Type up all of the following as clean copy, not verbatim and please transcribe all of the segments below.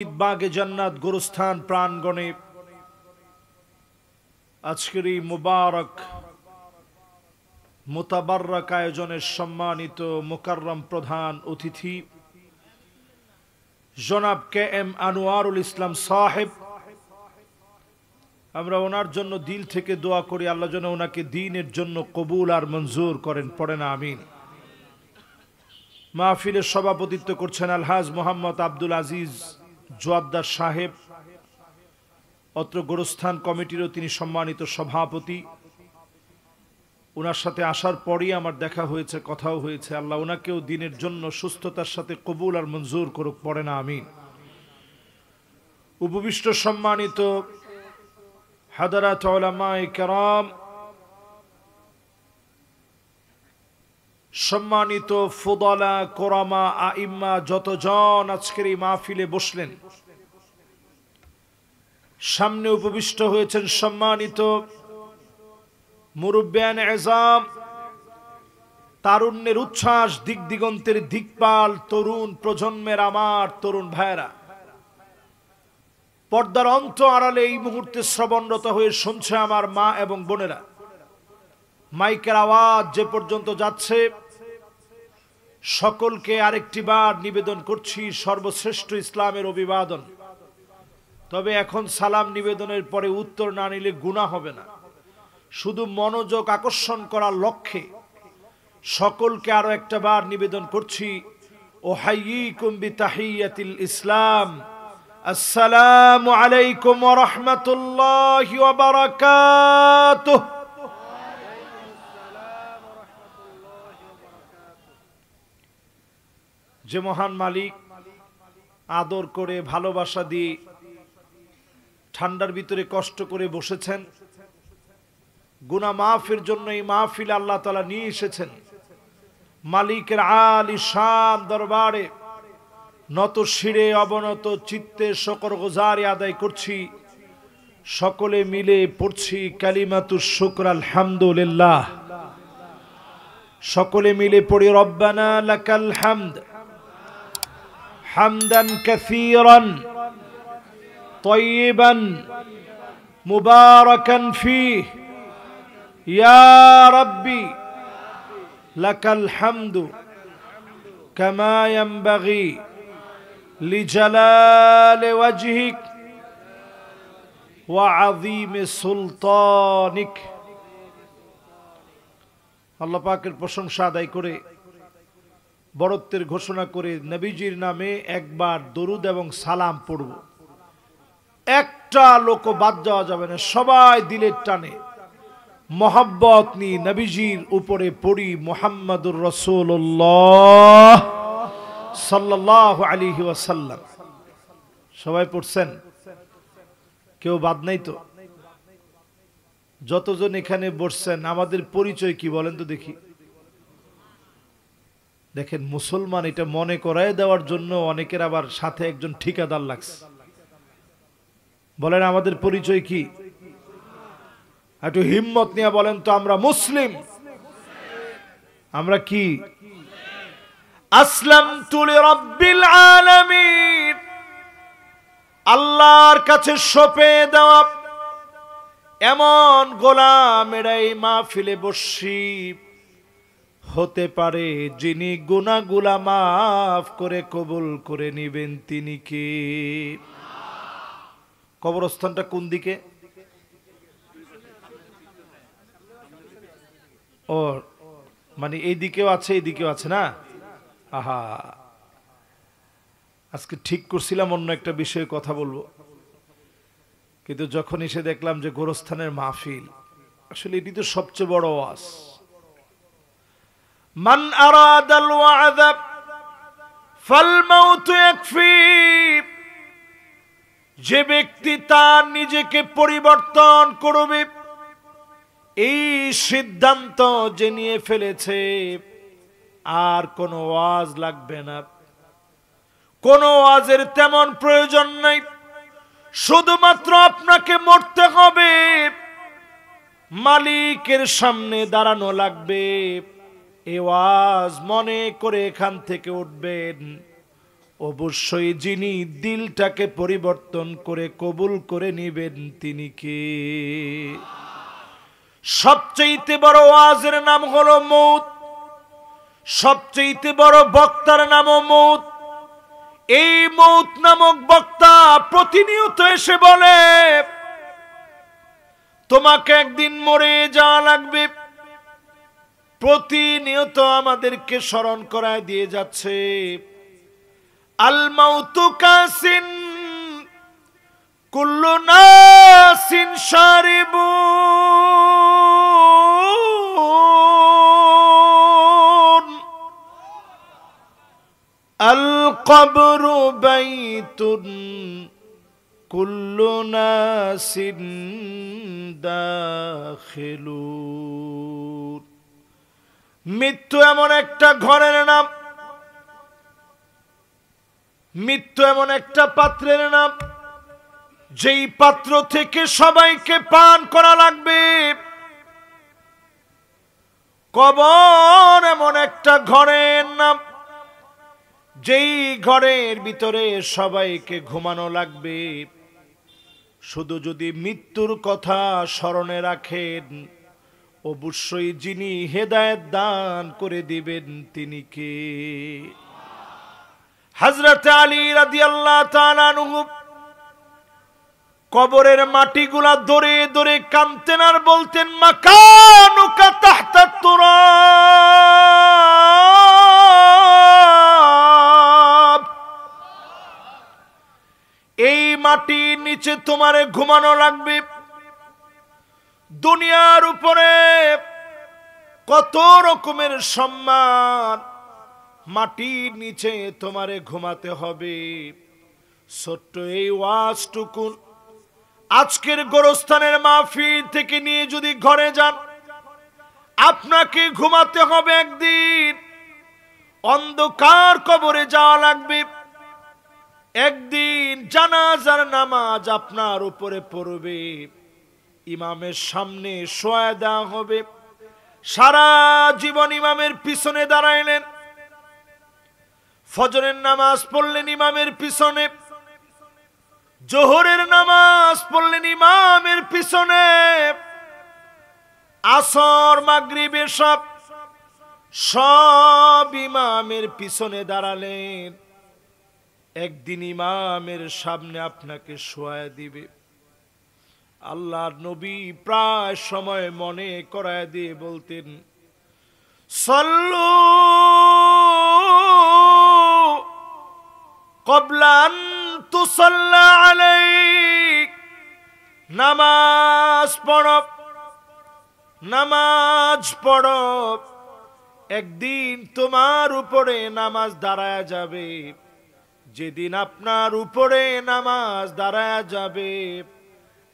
ঈদবাগে জান্নাত গোরস্থান প্রাঙ্গণে আজকের এই মুবারক মুতাবাররক আয়োজনের সম্মানিত মুকাররম প্রধান অতিথি জনাব কে.এম. আনোয়ারুল ইসলাম সাহেব, আমরা ওনার জন্য দিল থেকে দোয়া করি আল্লাহ যেন ওনাকে দ্বীনের জন্য কবুল আর মঞ্জুর করেন, পড়েন আমিন। মাহফিলের সভাপতিত্ব করছেন আলহাজ মোহাম্মদ আব্দুল আজিজ জোয়াদ্দার সাহেব, অত্র গোরস্থান কমিটিরও তিনি সম্মানিত সভাপতি। ওনার সাথে আসার পরই আমার দেখা হয়েছে, কথাও হয়েছে। আল্লাহ ওনাকেও দ্বীনের জন্য সুস্থতার সাথে কবুল আর মঞ্জুর করুক, পড়ে না আমিন। উপবিষ্ট সম্মানিত হাদারাত উলামায়ে কেরাম, সম্মানিত ফুদালা কোরামা আইম্মা, যতজন আজকের এই মাহফিলে বসলেন, সামনে উপবিষ্ট হয়েছেন সম্মানিত মুরব্বিয়ান এজাম, তারুণ্যের উচ্ছ্বাস, দিক দিগন্তের দিকপাল, তরুণ প্রজন্মের আমার তরুণ ভাইরা, পর্দার অন্ত আড়ালে এই মুহূর্তে শ্রবণরত হয়ে শুনছে আমার মা এবং বোনেরা। মাইকের আওয়াজ যে পর্যন্ত যাচ্ছে, সকলকে আরেকটি বার নিবেদন করছি সর্বশ্রেষ্ঠ ইসলামের অভিবাদন। তবে এখন সালাম নিবেদনের পরে উত্তর না নিলে গুনাহ হবে না। শুধু মনোযোগ আকর্ষণ করার লক্ষ্যে সকলকে আরো একটা বার নিবেদন করছি, ওহাইয়িকুম বিতাহিয়াতিল ইসলাম, আসসালামু আলাইকুম ওয়া রাহমাতুল্লাহি ওয়া বারাকাতুহু। যে মহান মালিক আদর করে ভালোবাসা দিয়ে ঠান্ডার ভিতরে কষ্ট করে বসেছেন, গুনাহ মাফের জন্য এই মাহফিলে আল্লাহ তাআলা নিয়ে এসেছেন, মালিকের আলী শান দরবারে নত শিরে অবনত চিত্তে শকর গুজারি আদায় করছি। সকলে মিলে পড়ছি কালিমাতুশ শুকর আলহামদুলিল্লাহ। সকলে মিলে পড়ি রব্বানা লাকাল হামদ হামদান কাসীরান তাইয়িবান মুবারাকান ফীহি ইয়া রাব্বি লাকাল হামদু কামা ইয়ানবাগি লিজালালি ওয়াজহিক ওয়া আযীমি সুলতানিক। আল্লাহ পাকের প্রশংসা আদায় করে, বরত্বের ঘোষণা করে নবীজির নামে একবার দরুদ এবং সালাম পড়ব। একটা লোক বাদ যাওয়া যাবে না, সবাই দিলের টানে মহব্বত নিয়ে নবীজির উপরে পড়ি মুহাম্মাদুর রাসূলুল্লাহ সাল্লাল্লাহু আলাইহি ওয়াসাল্লাম। সবাই পড়ছেন? কেউ বাদ নাই তো? যতজন এখানে বসছেন আমাদের পরিচয় কি বলেন তো দেখি? দেখেন, মুসলমান এটা মনে করায় দেওয়ার জন্য অনেকের আবার সাথে একজন ঠিকাদার লাগছে। বলেন আমাদের পরিচয় কি? একটু হিম্মত নিয়ে বলেন তো, আমরা মুসলিম। আমরা কি? আসলামতু লিরাব্বিল আলামিন, আল্লাহর কাছে সঁপে দেওয়া এমন গোলাম এরাই মাহফিলে বসি হতে পারে যিনি গুনাহগুলা মাফ করে কবুল করে নিবেন তিনি কে? কবরস্থানটা কোন দিকে? ও মানে এই দিকেও আছে, এই দিকেও আছে না? আহা, আজকে ঠিক করছিলাম অন্য একটা বিষয়ে কথা বলবো, কিন্তু যখন এসে দেখলাম যে গোরস্থানের মাহফিল, আসলে এটি তো সবচেয়ে বড় ওয়াজ। মান আরাদাল ওয়া'দ ফাল মাউত ইয়াকফি, যে ব্যক্তি তার নিজেকে পরিবর্তন করবে এই সিদ্ধান্ত যে নিয়ে ফেলেছে, আর কোনো ওয়াজ লাগবে না, কোনো ওয়াজের তেমন প্রয়োজন নাই। শুধুমাত্র আপনাকে মরতে হবে, মালিকের সামনে দাঁড়ানো লাগবে। এই ওয়াজ মনে করে এখান থেকে উঠবেন, অবশ্যই যিনি দিলটাকে পরিবর্তন করে কবুল করে নেবেন তিনি কে? সবচেয়ে বড় ওয়াজের নাম হলো মউত, সবচেয়ে বড় বক্তার নামও মউত। এই মউত নামক বক্তা প্রতিনিয়ত এসে বলে তোমাকে একদিন মরে যাওয়া লাগবে। প্রতিনিয়ত আমাদেরকে স্মরণ করায় দিয়ে যাচ্ছে আল মাউতু কাসিন কুল্লু নাসিন শারিবুন আল কবরু বাইতুন কুল্লু নাসিন দাখিলুন। মৃত্যু এমন একটা ঘরের নাম, মৃত্যু এমন একটা পাত্রের নাম, যেই পাত্র থেকে সবাইকে পান করা লাগবে। কবর এমন একটা ঘরের নাম, যেই ঘরের ভিতরে সবাইকে ঘুমানো লাগবে। শুধু যদি মৃত্যুর কথা স্মরণে রাখেন, অবশ্যই যিনি হেদায়েত দান করে দিবেন তিনি কে? হযরত আলী রাদিয়াল্লাহু তাআলা আনহু কবরের মাটিগুলা ধরে ধরে কাঁদতেন আর বলতেন মাকানুকা তাহতা তুরাব, এই মাটির নিচে তোমারে ঘুমানো লাগবে। দুনিয়ার উপরে কত রকমের সম্মান, মাটির নিচে তোমারে ঘুমাতে হবে। ছোট্ট এই ওয়াজটুকু আজকের গোরস্থানের মাহফিল থেকে নিয়ে যদি ঘরে যান, আপনাকে ঘুমাতে হবে একদিন। অন্ধকার কবরে যাওয়া লাগবে একদিন। জানাজার নামাজ আপনার উপরে পড়বে, ইমামের সামনে শোয়া দেওয়া হবে। সারা জীবন ইমামের পিছনে দাঁড়াইলেন, ফজরের নামাজ পড়লেন ইমামের পিছনে, জোহরের নামাজ পড়লেন ইমামের পিছনে, আসর মাগরিব এশা সব ইমামের পিছনে দাঁড়ালেন। একদিন ইমামের সামনে আপনাকে শোয়া দিবে। আল্লাহর নবী প্রায় সময় মনে করায় দিয়ে বলতেন সাল্লু ক্বাবলা আন তুসাল্লা আলাইক, নামাজ পড়ো, নামাজ পড়ো। একদিন তোমার উপরে নামাজ দাঁড়ায় যাবে। যেদিন আপনার উপরে নামাজ দাঁড়ায় যাবে,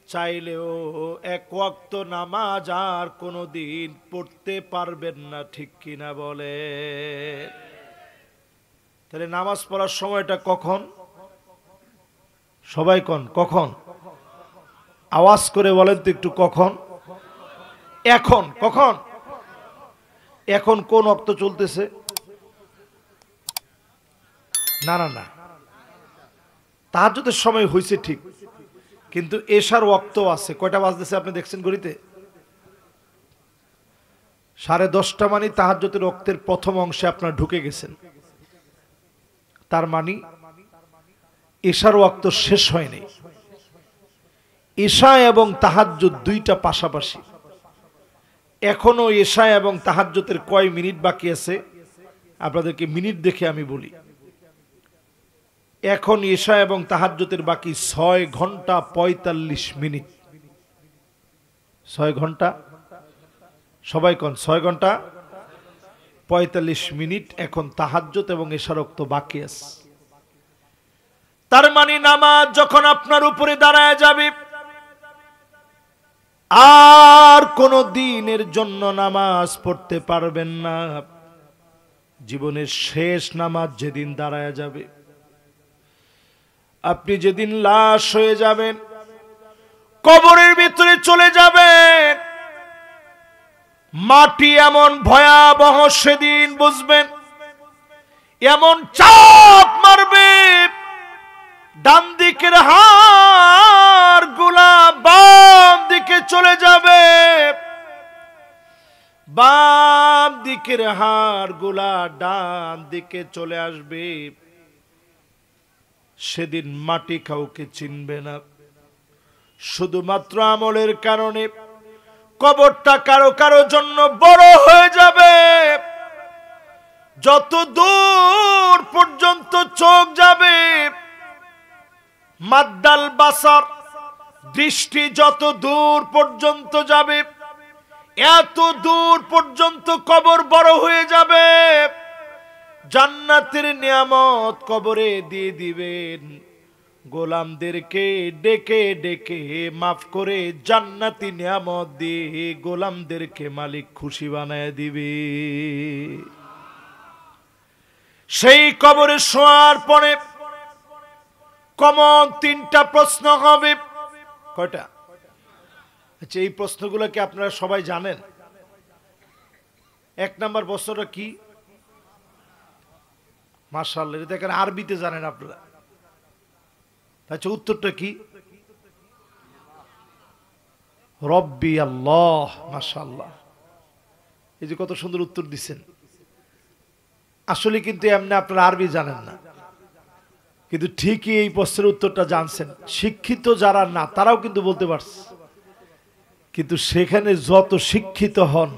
চাইলেও এক ওয়াক্ত নামাজ আর কোনোদিন পড়তে পারবেন না, ঠিক কিনা বলে? তাহলে নামাজ পড়ার সময়টা কখন? সবাই কখন? আওয়াজ করে বলেন তো একটু, কখন? এখন। কখন? এখন কোন ওয়াক্ত চলতেছে? না না না, তাহাজ্জুদের সময় হয়েছে ঠিক, কিন্তু এশার ওয়াক্ত আছে। কয়টা বাজতেছে আপনি দেখছেন ঘড়িতে? 10:30 মানে তাহাজ্জুদের ওয়াক্তের প্রথম অংশে আপনার ঢুকে গেছেন। তার মানে এশার ওয়াক্ত শেষ হয়নি। এশা এবং তাহাজ্জুদ দুইটা পাশাপাশি। এখনো এশা এবং তাহাজ্জুদের কয় মিনিট বাকি আছে আপনাদেরকে মিনিট দেখে আমি বলি। এখন এশা এবং তাহাজ্জুদের বাকি 6 ঘন্টা 45 মিনিট। 6 ঘন্টা, সবাই কোন 6 ঘন্টা 45 মিনিট এখন তাহাজ্জুদ এবং এশার ওয়াক্ত বাকি আছে। তার মানে নামাজ যখন আপনার উপরে দাঁড়ায় যাবে, আর কোনো দিনের জন্য নামাজ পড়তে পারবেন না। জীবনের শেষ নামাজ যেদিন দাঁড়ায় যাবে, আপনি যেদিন লাশ হয়ে যাবেন, কবরের ভিতরে চলে যাবেন, মাটি এমন ভয়াবহ সেদিন বুঝবেন। এমন চাপ মারবে ডান দিকের হাড় গুলা বাম দিকে চলে যাবে, বাম দিকের হাড় গুলা ডান দিকে চলে আসবে। সেদিন মাটি কাউকে চিনবে না, শুধুমাত্র আমলের কারণে কবরটা কারো কারো জন্য বড় হয়ে যাবে। যত দূর পর্যন্ত চোখ যাবে, মাদ্দাল বাসার দৃষ্টি যত দূর পর্যন্ত যাবে, এত দূর পর্যন্ত কবর বড় হয়ে যাবে। জান্নাতের নিয়ামত কবরে দিয়ে দিবেন, গোলামদেরকে ডেকে ডেকে মাফ করে জান্নাতি নিয়ামত দিয়ে গোলামদেরকে মালিক খুশি বানায় দিবে। সেই কবরে শোয়ার পরে কমন 3টা প্রশ্ন হবে। কয়টা? আচ্ছা, এই প্রশ্নগুলো কি আপনারা সবাই জানেন? 1 নাম্বার প্রশ্নটা কি? মাশাআল্লাহ, এটা দেখেন আরবিতে জানেন আপনারা। আচ্ছা, উত্তরটা কি? রব্বি আল্লাহ। মাশাআল্লাহ, এই যে কত সুন্দর উত্তর দিচ্ছেন। আসলে কিন্তু এমনি আপনারা আরবি জানেন না, কিন্তু ঠিকই এই প্রশ্নের উত্তরটা জানছেন। শিক্ষিত যারা না তারাও কিন্তু বলতে পারছে, কিন্তু সেখানে যত শিক্ষিত হন,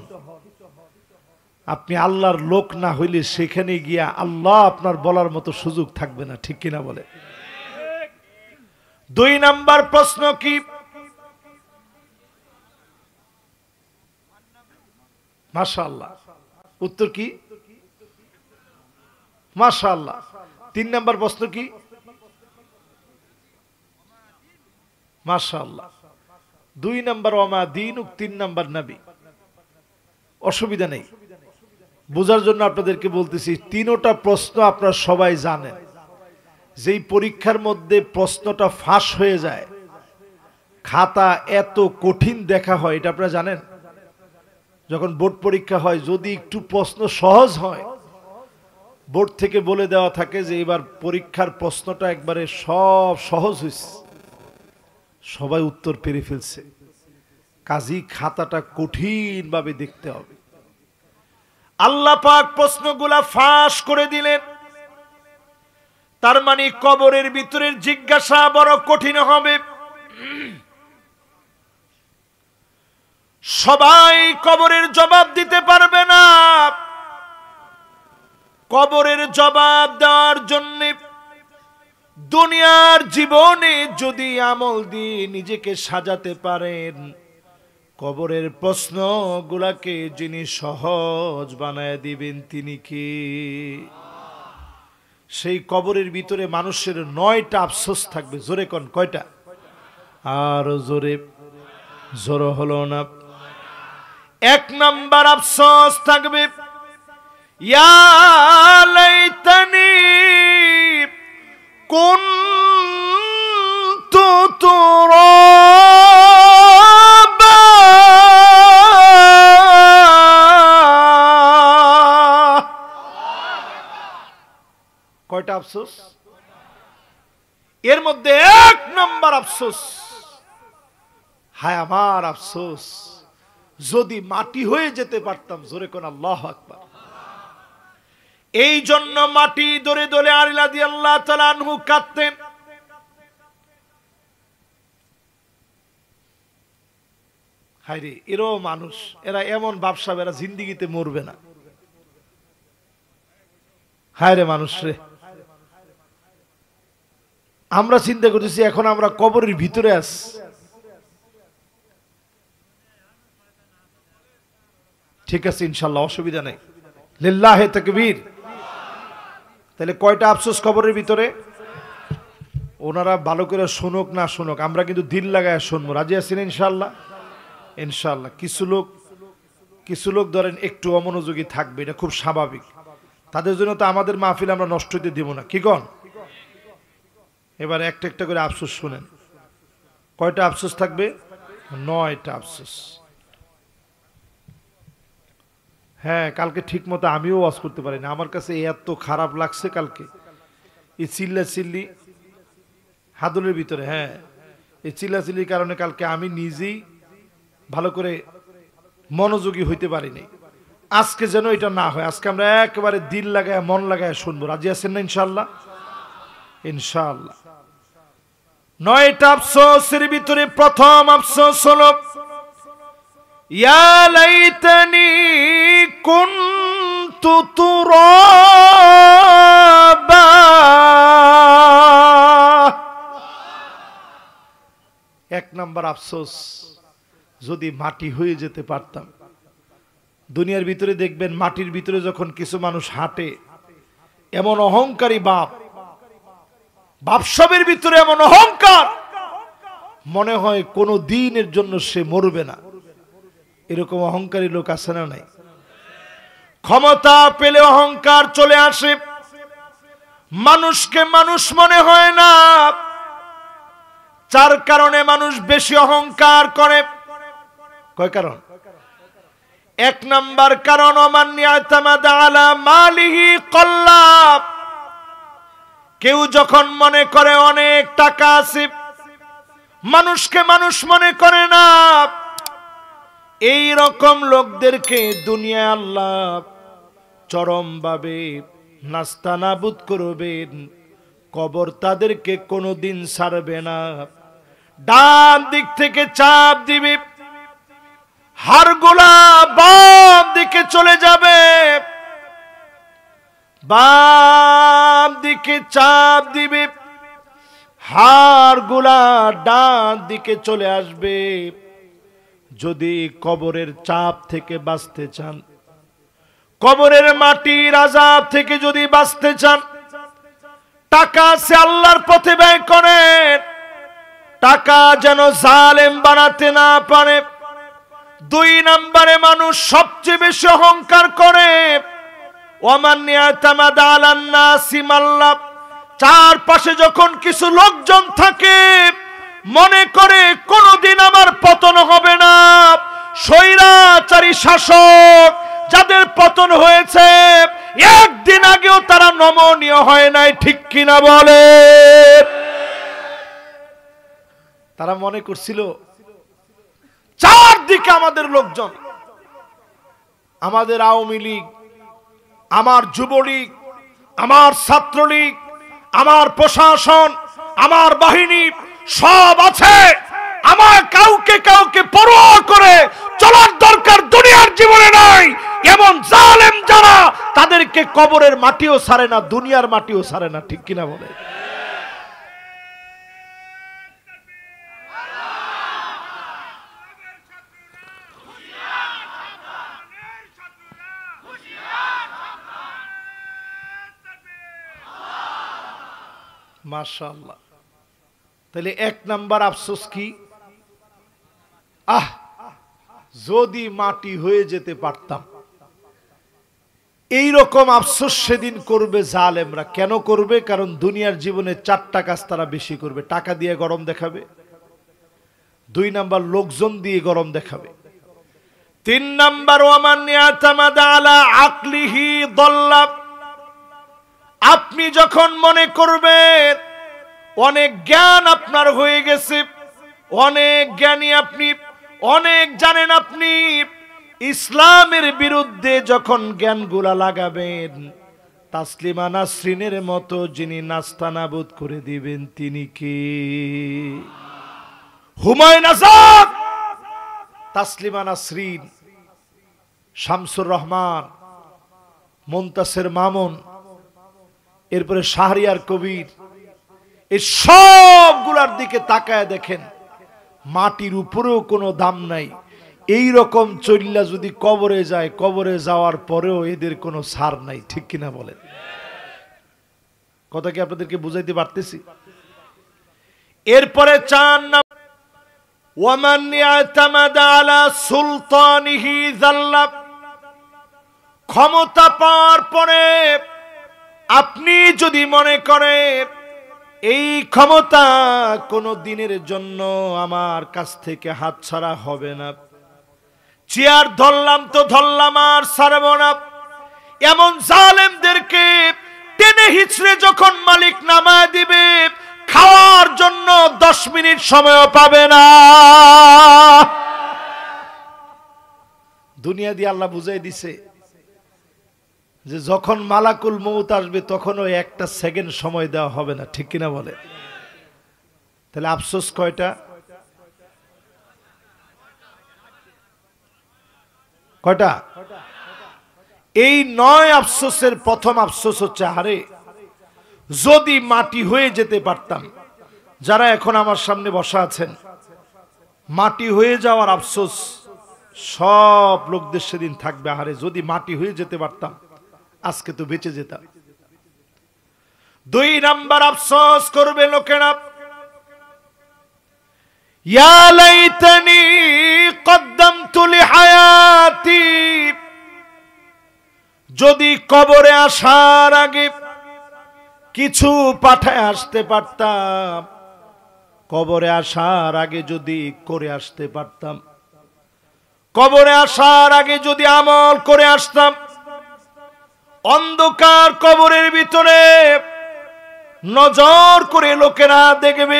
আপনি আল্লাহর লোক না হইলে সেখানে গিয়া আল্লাহ আপনার বলার মতো সুযোগ থাকবে না, ঠিক কিনা বলে? 2 নাম্বার প্রশ্ন কি? মাশাআল্লাহ, উত্তর কি? মাশাআল্লাহ। 3 নাম্বার প্রশ্ন কি? মাশাআল্লাহ। 2 নাম্বার ওমা দীনুক, 3 নাম্বার নবী। অসুবিধা নেই, বোঝার জন্য আপনাদেরকে বলতেছি। 3টা প্রশ্ন আপনারা সবাই জানেন। যেই পরীক্ষার মধ্যে প্রশ্নটা ফাঁস হয়ে যায়, খাতা এত কঠিন দেখা হয়, এটা আপনারা জানেন? যখন বোর্ড পরীক্ষা হয়, যদি একটু প্রশ্ন সহজ হয়, বোর্ড থেকে বলে দেওয়া থাকে যে এবার পরীক্ষার প্রশ্নটা একবারে সব সহজ হয়েছে, সবাই উত্তর পেরে ফেলছে, কাজী খাতাটা কঠিন ভাবে দেখতে হবে। আল্লাহ পাক প্রশ্নগুলা ফাঁস করে দিলেন, তার মানে কবরের ভিতরের জিজ্ঞাসা বড় কঠিন হবে। সবাই কবরের জবাব দিতে পারবে না। কবরের জবাব দেওয়ার জন্য দুনিয়ার জীবনে যদি আমল দিয়ে নিজেকে সাজাতে পারেন, কবরের প্রশ্নগুলাকে যিনি সহজ বানায় দিবেন তিনি কি? সেই কবরের ভিতরে মানুষের 9টা আফসোস থাকবে। জোরে কোন কয়টা? আর জোরে, জোর হলো না। 1 নাম্বার আফসোস থাকবে, ইয়া লাইতানি কুনতু তুরাবা। কয়টা আফসোস? এর মধ্যে 1 নাম্বার আফসোস, হায় আমার আফসোস, যদি মাটি হয়ে যেতে পারতাম। জোরে কোন আল্লাহু আকবার। এই জন্য মাটি ধরে ধরে আলী রাদিয়াল্লাহু তাআলা আনহু কাঁদতেন। হায়রে, এরাও মানুষ, এরা এমন ব্যবসা, এরা জিন্দিগিতে মরবে না। হায়রে মানুষ রে, আমরা চিন্তা করতেছি এখন আমরা কবরের ভিতরে আছি। ঠিক আছে, ইনশাআল্লাহ, অসুবিধা নেই। লিল্লাহে তাকবীর। তাহলে কয়টা আফসোস কবরের ভিতরে? ওনারা ভালো করে শুনুক না শুনুক, আমরা কিন্তু দিল লাগায় শুনবো। রাজি আছেন ইনশাআল্লাহ? ইনশাআল্লাহ। কিছু লোক ধরেন একটু অমনোযোগী থাকবে, এটা খুব স্বাভাবিক। তাদের জন্য তো আমাদের মাহফিল আমরা নষ্ট হতে দিব না, কি কন? এবার একটা একটা করে আফসোস শুনেন। কয়টা আফসোস থাকবে? 9টা আফসোস। হ্যাঁ, কালকে ঠিক মতো আমিও ওয়াজ করতে পারি না। আমার কাছে এত খারাপ লাগছে কালকে, এই চিল্লি হাদুলের ভিতরে। হ্যাঁ, এই চিল্লির কারণে কালকে আমি নিজেই ভালো করে মনোযোগী হইতে পারিনি। আজকে যেন এটা না হয়, আজকে আমরা একেবারে দিল লাগায় মন লাগায় শুনবো। রাজি আছেন না ইনশাআল্লাহ? ইনশাআল্লাহ। 9টা আফসোসের ভিতরে প্রথম আফসোস হলো ইয়া লাইতানি কুনতু তুরাবা। এক নাম্বার আফসোস, যদি মাটি হয়ে যেতে পারতাম। দুনিয়ার ভিতরে দেখবেন মাটির ভিতরে যখন কিছু মানুষ হাঁটে, এমন অহংকারী বাপসবের ভিতরে এমন অহংকার, মনে হয় কোনো দিনের জন্য সে মরবে না। এরকম অহংকারী লোক আছে না নাই? ক্ষমতা পেলে অহংকার চলে আসে, মানুষকে মানুষ মনে হয় না। 4 কারণে মানুষ বেশি অহংকার করে। কয় কারণ? 1 নাম্বার কারণ মান ইয়াতামাদা আলা মালিহি কল্লাব। কেউ যখন মনে করে অনেক টাকা আছে, মানুষকে মানুষ মনে করে না। এই রকম লোকদেরকে দুনিয়ায় আল্লাহ চরমভাবে নাস্তানাবুদ করবেন। কবর তাদেরকে কোনোদিন ছাড়বে না। ডান দিক থেকে চাপ দিবে, হাড়গুলা বাম দিকে চলে যাবে, বাম দিকে চাপ দিবে, হাড়গুলা ডান দিকে চলে আসবে। যদি কবরের চাপ থেকে বাঁচতে চান, কবরের মাটির আযাব থেকে যদি বাঁচতে চান, টাকা সে আল্লাহর পথে ব্যয় করেন। টাকা যেন জালেম বানাতে না পারে। 2 নম্বরে মানুষ সবচেয়ে বেশি অহংকার করে ওয়ামান ইয়াতামাদা আলান নাসি মাল্লাহ। চারপাশে যখন কিছু লোকজন থাকে, মনে করে কোনদিন আমার পতন হবে না। স্বৈরাচারী শাসক যাদের পতন হয়েছে, একদিন আগেও তারা নমনীয় হয় নাই, ঠিক কিনা বলে? তারা মনে করছিল চারদিকে আমাদের লোকজন, আমাদের আওয়ামী লীগ, আমার যুবলীগ, আমার ছাত্রলীগ, আমার প্রশাসন, আমার বাহিনী সব আছে, আমার কাউকে কাউকে পরোয়া করে চলার দরকার দুনিয়ার জীবনে নাই। এমন জালেম যারা, তাদেরকে কবরের মাটিও ছাড়ে না, দুনিয়ার মাটিও ছাড়ে না, ঠিক কিনা বলে? মাশাআল্লাহ। তাহলে 1 নাম্বার আফসোস কি? যদি মাটি হয়ে যেতে পারতাম। এই রকম আফসোস সেদিন করবে জালেমরা। কেন করবে? কারণ দুনিয়ার জীবনে 4টা কাজ তারা বেশি করবে। টাকা দিয়ে গরম দেখাবে, 2 নাম্বার লোকজন দিয়ে গরম দেখাবে, 3 নাম্বার ওয়ামান ইয়াতামাদা আলা আকলিহি দাল্লা। আপনি যখন মনে করবেন অনেক জ্ঞান আপনার হয়ে গেছে, অনেক জ্ঞানী আপনি, অনেক জানেন আপনি, ইসলামের বিরুদ্ধে যখন জ্ঞানগুলা লাগাবেন, তাসলিমা নাসরিনের মতো যিনি নাস্তানাবুদ করে দিবেন তিনি কে? হুমায়ুন আজাদ, তাসলিমা নাসরিন, শামসুর রহমান, মুনতাসির মামুন, এরপরে শাহরিয়ার কবির, এই সবগুলার দিকে তাকায় দেখেন, মাটির উপরেও কোনো দাম নাই। এই রকম চল্লা যদি কবরে যায়, কবরে যাওয়ার পরেও এদের কোনো ছাড় নাই, ঠিক কিনা বলেন? কথা কি আপনাদেরকে বুঝাইতে পারতেছি? এরপরে 4 নাম্বার ওয়ামান ইয়াতামাদা আলা সুলতানিহি যাল্লা। ক্ষমতা পাওয়ার পরে আপনি যদি মনে করেন এই ক্ষমতা কোনো দিনের জন্য আমার কাছ থেকে হাতছাড়া হবে না, চেয়ার ধরলাম তো ধরলাম আর ছাড়ব না। এমন জালেমদেরকে টেনে হিচড়ে যখন মালিক নামায় দিবে, খাওয়ার জন্য 10 মিনিট সময়ও পাবে না। দুনিয়া দিয়ে আল্লাহ বুঝাই দিছে যে যখন মালাকুল মউত আসবে তখনও একটা সেকেন্ড সময় দেওয়া হবে না, ঠিক কিনা বলে? তাহলে আফসোস কয়টা? কয়টা? এই 9 আফসোসের প্রথম আফসোস হচ্ছে, আরে যদি মাটি হয়ে যেতে পারতাম। যারা এখন আমার সামনে বসা আছেন, মাটি হয়ে যাওয়ার আফসোস সব লোকদের সেদিন থাকবে। আরে যদি মাটি হয়ে যেতে পারতাম, আজকে তো বেঁচে যেতাম। 2 নাম্বার আফসোস করবে লোকেরা, ইয়া লাইতানি কদ্দামতু লিহায়াতি। যদি কবরে আসার আগে কিছু পাঠায় আসতে পারতাম, কবরে আসার আগে যদি করে আসতে পারতাম, কবরে আসার আগে যদি আমল করে আসতাম। অন্ধকার কবরের ভিতরে নজর করে লোকেরা দেখবে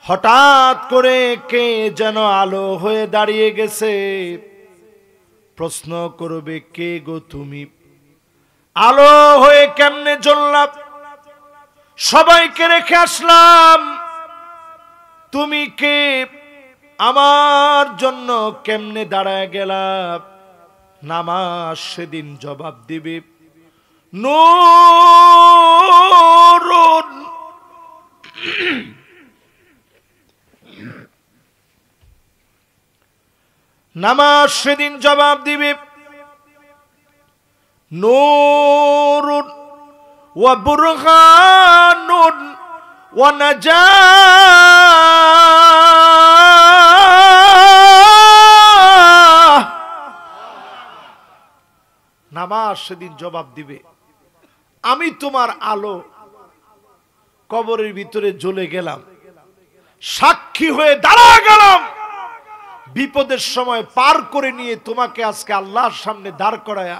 হঠাৎ করে কে যেন আলো হয়ে দাঁড়িয়ে গেছে। প্রশ্ন করবে, কে গো তুমি? আলো হয়ে কেমনে জ্বললাম? সবাইকে রেখে আসলাম, তুমি কে? আমার জন্য কেমনে দাঁড়ায় গেলাম? নামাজ সেদিন জবাব দিবে, নূরুন। নামাজ সেদিন জবাব দিবে, নূরুন ওয়া বুরহানুন ওয়া নাজাহ। নামাজ সেদিন জবাব দিবে, আমি তোমার আলো, কবরের ভিতরে জ্বলে গেলাম, সাক্ষী হয়ে দাঁড়া গেলাম, বিপদের সময় পার করে নিয়ে তোমাকে আজকে আল্লাহর সামনে দাঁড় করায়া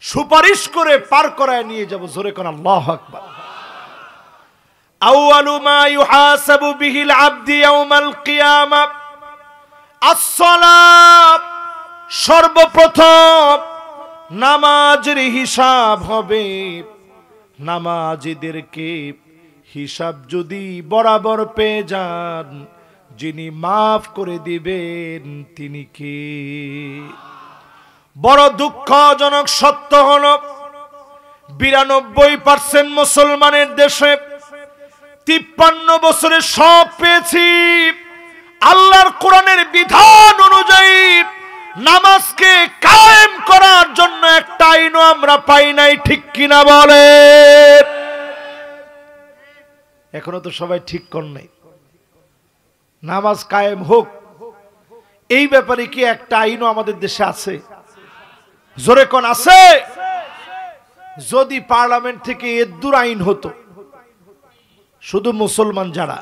সুপারিশ করে পার করায় নিয়ে যাব। জোরে কোন আল্লাহু আকবার। আউয়ালু মা ইউহাসাবু বিহিল আবদি ইয়াউমাল কিয়ামা আস-সালাত। সর্বপ্রথম নামাজের হিসাব হবে। নামাজীদেরকে হিসাব যদি বরাবর পেয়ে যান, যিনি মাফ করে দিবেন তিনি কে? বড় দুঃখজনক সত্য হলো 92% মুসলমানের দেশে 53 বছরে সব পেয়েছি। আল্লাহর কোরআনের বিধান অনুযায়ী নামাজকে কায়েম করার জন্য একটা আইনও আমরা পাই নাই, ঠিক কিনা বলে? এখনো তো সবাই ঠিক কর নাই। নামাজ কায়েম হোক, এই ব্যাপারে কি একটা আইনও আমাদের দেশে আছে? জোরে কোন আছে? যদি পার্লামেন্ট থেকে এদ্দুর আইন হতো, শুধু মুসলমান যারা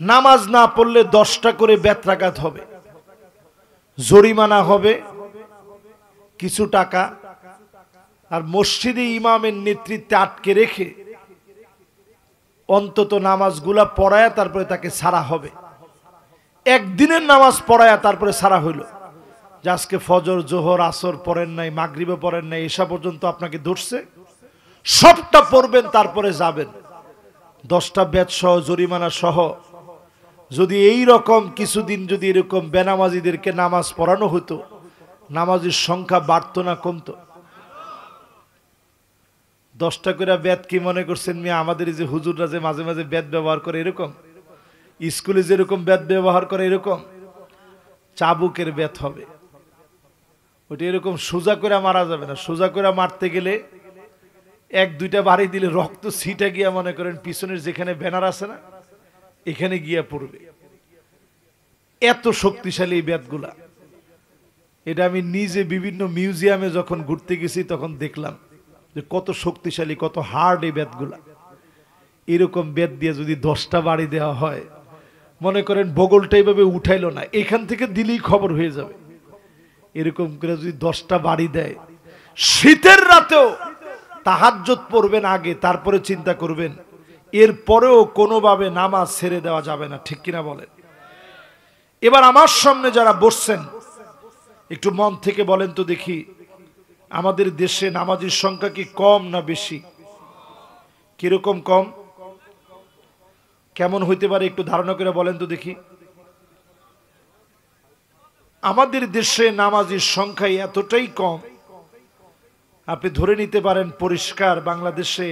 নামাজ না পড়লে 10টা করে বেত্রাঘাত হবে, জরিমানা হবে কিছু টাকা, আর মসজিদে ইমামের নেতৃত্বে আটকে রেখে অন্তত নামাজগুলা পড়ায়া তারপরে তাকে ছাড়া হবে। একদিনের নামাজ পড়ায়া তারপরে ছাড়া হইল যে আজকে ফজর, জোহর, আসর পড়েন নাই, মাগরিবে পড়েন নাই, এসা পর্যন্ত আপনাকে ধরছে, সবটা পড়বেন তারপরে যাবেন। 10টা বেত সহ, জরিমানা সহ যদি এই রকম কিছুদিন যদি এরকম বেনামাজিদেরকে নামাজ পড়ানো হতো, নামাজের সংখ্যা বাড়তো না কমতো? 10টা করে বেদ কি মনে করছেন মিয়া? আমাদের যে হুজুররা যে মাঝে মাঝে বেদ ব্যবহার করে এরকম, স্কুলে যেরকম বেদ ব্যবহার করে এরকম চাবুকের বেদ হবে। ওটা এরকম সোজা করে মারা যাবে না। সোজা করে মারতে গেলে 1-2টা বাড়ি দিলে রক্ত ছিটা গিয়া মনে করেন পিছনের যেখানে ব্যানার আছে না, এখানে গিয়া পড়বে। এত শক্তিশালী এই বেদগুলা। এটা আমি নিজে বিভিন্ন মিউজিয়ামে যখন ঘুরতে গেছি তখন দেখলাম যে কত শক্তিশালী, কত হার্ড এই বেদগুলা। এরকম বেদ দিয়ে যদি 10টা বাড়ি দেওয়া হয়, মনে করেন বগলটা এইভাবে উঠাইলো না, এখান থেকে দিলেই খবর হয়ে যাবে। এরকম করে যদি 10টা বাড়ি দেয়, শীতের রাতেও তাহাজ্জুদ পড়বেন আগে, তারপরে চিন্তা করবেন। এরপরেও কোনোভাবে নামাজ ছেড়ে দেওয়া যাবে না, ঠিক কিনা বলেন? এবার আমার সামনে যারা বসছেন একটু মন থেকে বলেন তো দেখি, আমাদের দেশে নামাজীর সংখ্যা কি কম না বেশি? কিরকম কম? কেমন হইতে পারে একটু ধারণা করে বলেন তো দেখি। আমাদের দেশে নামাজীর সংখ্যা এতটাই কম, আপনি ধরে নিতে পারেন পরিষ্কার বাংলাদেশে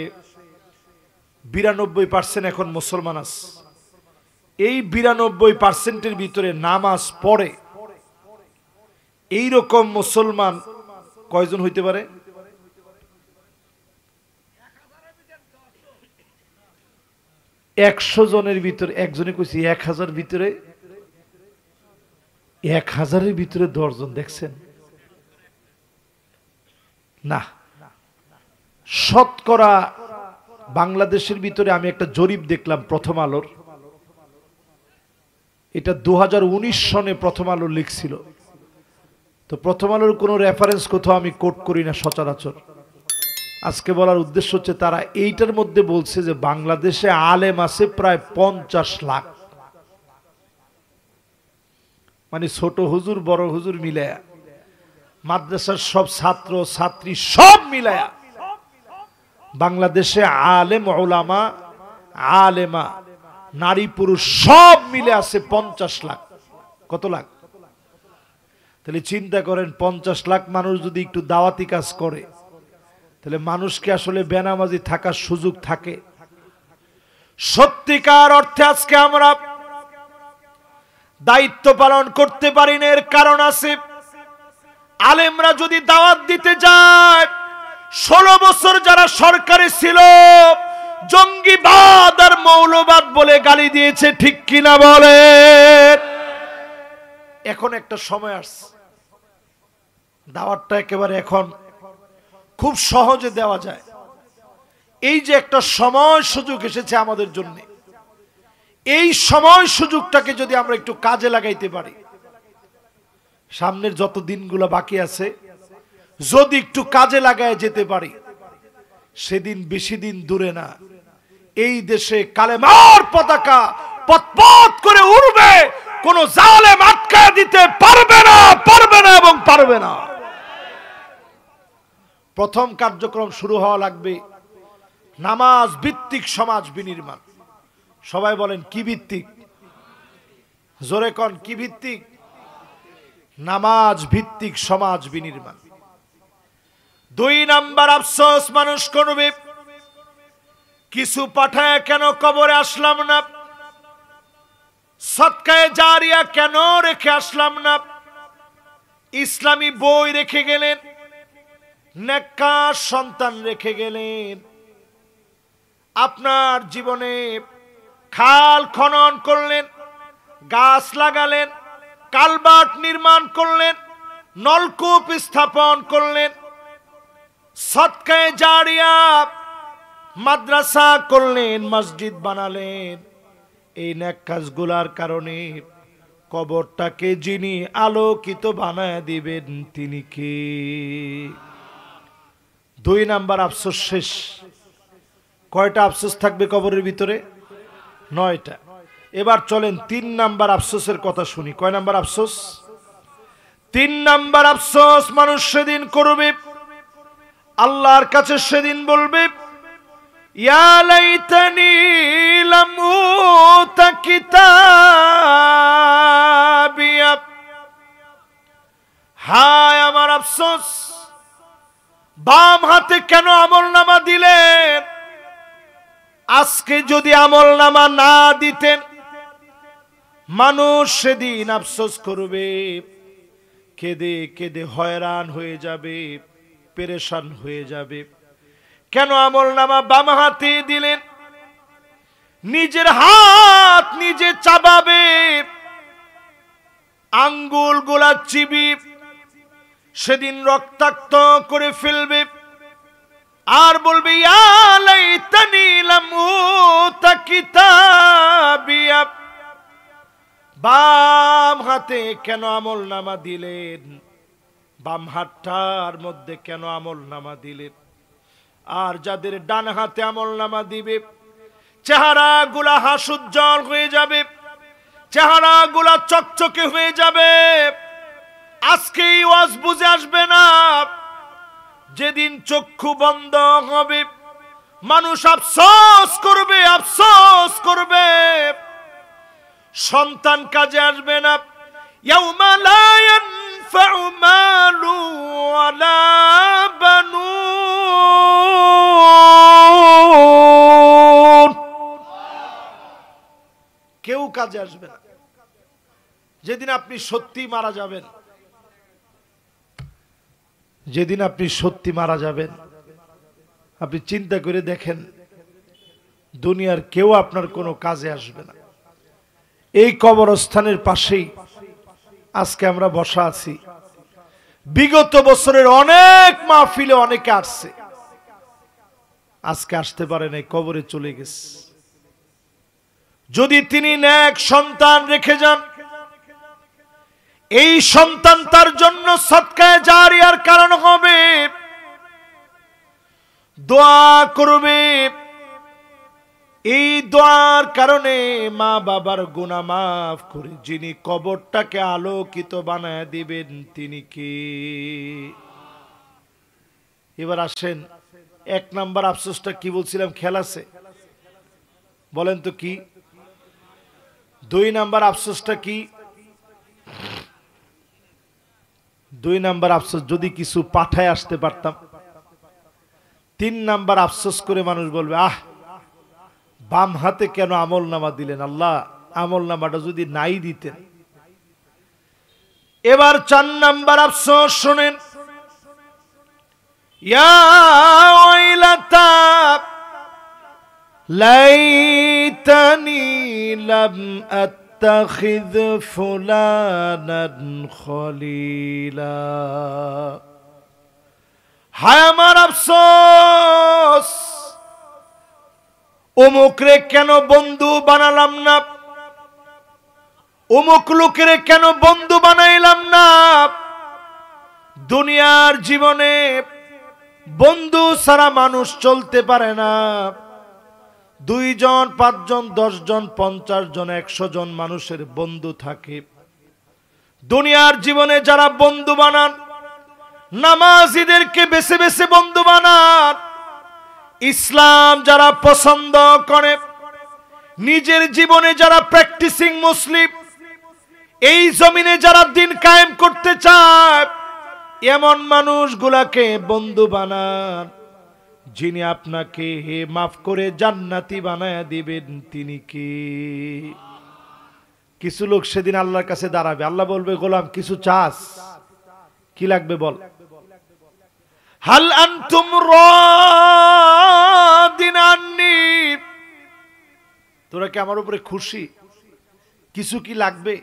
92% এখন মুসলমান আছে। এই 92%-এর ভিতরে নামাজ পড়ে এইরকম মুসলমান কয়জন হইতে পারে? 100 জনের ভিতরে একজনে কইছি 1000 ভিতরে, 1000-এর ভিতরে 10 জন। দেখছেন না? শতকরা বাংলাদেশের ভিতরে আমি একটা জরিপ দেখলাম প্রথম আলোর, এটা 2019 সনে প্রথম আলো লিখছিল। তো প্রথম আলোর কোনো রেফারেন্স কোথাও আমি কোট করি না সচরাচর। আজকে বলার উদ্দেশ্য হচ্ছে তারা এইটার মধ্যে বলছে যে বাংলাদেশে আলেম আছে প্রায় 50 লাখ। মানে ছোট হুজুর বড় হুজুর মিলায়া, মাদ্রাসার সব ছাত্র ছাত্রী সব মিলায়া বাংলাদেশে আলেম ওলামা আলেমা নারী পুরুষ সব মিলে আছে 50 লাখ। কত লাখ? তাহলে চিন্তা করেন 50 লাখ মানুষ যদি একটু দাওয়াতি কাজ করে, তাহলে মানুষকে আসলে বেনামাজি থাকার সুযোগ থাকে? সত্যিকার অর্থে আজকে আমরা দায়িত্ব পালন করতে পারি না, এর কারণ আছে। আলেমরা যদি দাওয়াত দিতে যায়, 16 বছর যারা সরকারে ছিল জঙ্গিবাদ আর মৌলবাদ বলে গালি দিয়েছে, ঠিক কিনা বলেন? এখন একটা সময় আসছে, দাওয়াতটা একেবারে এখন খুব সহজে দেওয়া যায়। এই যে একটা সময় সুযোগ এসেছে আমাদের জন্য, এই সময় সুযোগটাকে যদি আমরা একটু কাজে লাগাইতে পারি, সামনের যত দিনগুলো বাকি আছে যদি একটু কাজে লাগায় যেতে পারি, সেদিন বেশি দিন দূরে না, এই দেশে কালেমার পতাকা পতপত করে উড়বে, কোন জালেম আটকায় দিতে পারবে না, পারবে না এবং পারবে না। প্রথম কার্যক্রম শুরু হওয়া লাগবে নামাজ ভিত্তিক সমাজ বিনির্মাণ। সবাই বলেন কি ভিত্তিক? জোরে কোন কি ভিত্তিক? নামাজ ভিত্তিক সমাজ বিনির্মাণ। 2 নাম্বার আফসোস মানুষ করবে, কিছু পাঠায় কেন কবরে আসলাম না, সদকায়ে জারিয়া কেন রেখে আসলাম না। ইসলামী বই রেখে গেলেন, নেককার সন্তান রেখে গেলেন, আপনার জীবনে খাল খনন করলেন, গাছ লাগালেন, কালভার্ট নির্মাণ করলেন, নলকূপ স্থাপন করলেন, সদকায়ে জারিয়া মাদ্রাসা করলেন, মসজিদ বানালেন। এই নেক কাজগুলার কারণে কবরটাকে যিনি আলোকিত বানায় দিবেন তিনি কে? 2 নাম্বার আফসোস শেষ। কয়টা আফসোস থাকবে কবরের ভিতরে? 9টা। এবার চলেন 3 নাম্বার আফসোসের কথা শুনি। কয় নাম্বার আফসোস? 3 নাম্বার আফসোস মানুষ সেদিন করবে, আল্লাহর কাছে সেদিন বলবে, ইয়া লাইতানি লাম উতা কিতাবিয়া, হায় আমার আফসোস, বাম হাতে কেন আমলনামা দিলেন? আজকে যদি আমলনামা না দিতেন, মানুষ সেদিন আফসোস করবে, কেঁদে কেঁদে হয়রান হয়ে যাবে, পেরেশান হয়ে যাবে। কেন আমলনামা বাম হাতে দিলেন? নিজের হাত নিজে চাবাবে, আঙ্গুল গোলা চিবি সেদিন রক্তাক্ত করে ফেলবে, আর বলবে ইয়া লাইতানি লাম উতা কিতাবিয়া, বাম হাতে কেন আমল নামা দিলেন, বাম হাতটার মধ্যে কেন আমল নামা দিলেন। আর যাদের ডান হাতে আমল নামা দিবে চেহারা গুলা হাস্যোজ্জ্বল হয়ে যাবে, চেহারা গুলা চকচকে হয়ে যাবে। আজকে এই ওয়াজ বুঝে আসবে না, যেদিন চক্ষু বন্ধ হবে মানুষ আফসোস করবে, আফসোস করবে। সন্তান কাজে আসবে না। ইয়াউমা লা ইয়ানফাউ মালু ওয়ালা বানুন, কেউ কাজে আসবে না। যেদিন আপনি সত্যি মারা যাবেন, যেদিন আপনি সত্যি মারা যাবেন, আপনি চিন্তা করে দেখেন দুনিয়ার কেউ আপনার কোনো কাজে আসবে না। এই কবরস্থানের পাশেই আজকে আমরা বসা আছি। বিগত বছরের অনেক মাহফিলে অনেকে আসছে, আজকে আসতে পারে নাই, কবরে চলে গেছে। যদি তিনি নেক সন্তান রেখে যান, এই সন্তান তার জন্য সদকায়ে জারিয়ার কারণ হবে, দোয়া করবে। এই দোয়ার কারণে মা বাবার গুনাহ মাফ করে যিনি কবরটাকে আলোকিত বানায় দিবেন তিনি কে? এবার আসেন, এক নাম্বার আফসোসটা কি বলছিলাম, খেয়াল আছে? বলেন তো কি? 2 নাম্বার আফসোসটা কি? 2 নাম্বার আফসোস যদি কিছু পাঠায় আসতে পারতাম। 3 নাম্বার আফসোস করে মানুষ বলবে, আহ বাম হাতে কেন আমল নামা দিলেন, আল্লাহ আমল নামাটা যদি নাই দিতেন। এবার 4 নাম্বার আফসোস শুনেন। ইয়া ওয়াইলাতা লাইতানি লাম আত্তাখিয ফুলানান খলিলা, হায় আমার আফসোস, অমুকরে কেন বন্ধু বানালাম না, অমুক লোকেরে কেন বন্ধু বানাইলাম না। দুনিয়ার জীবনে বন্ধু ছাড়া মানুষ চলতে পারে না। 2 জন 5 জন 10 জন 50 জন 100 জন মানুষের বন্ধু থাকে। দুনিয়ার জীবনে যারা বন্ধু বানান, নামাজীদেরকে বেছে বেছে বন্ধু বানান। ইসলাম যারা পছন্দ করে, নিজের জীবনে যারা প্র্যাকটিসিং মুসলিম, এই জমিনে যারা দিন কায়েম করতে চায়, এমন মানুষগুলাকে বন্ধু বানান। যিনি আপনাকে মাফ করে জান্নাতি বানায় দিবেন তিনি কে? কিছু লোক সেদিন আল্লাহর কাছে দাঁড়াবে, আল্লাহ বলবে, গোলাম কিছু চাস, কি লাগবে বল। হাল আনতুম রাদিন আন্নি, তোরা কি আমার উপরে খুশি? কিছু কি লাগবে?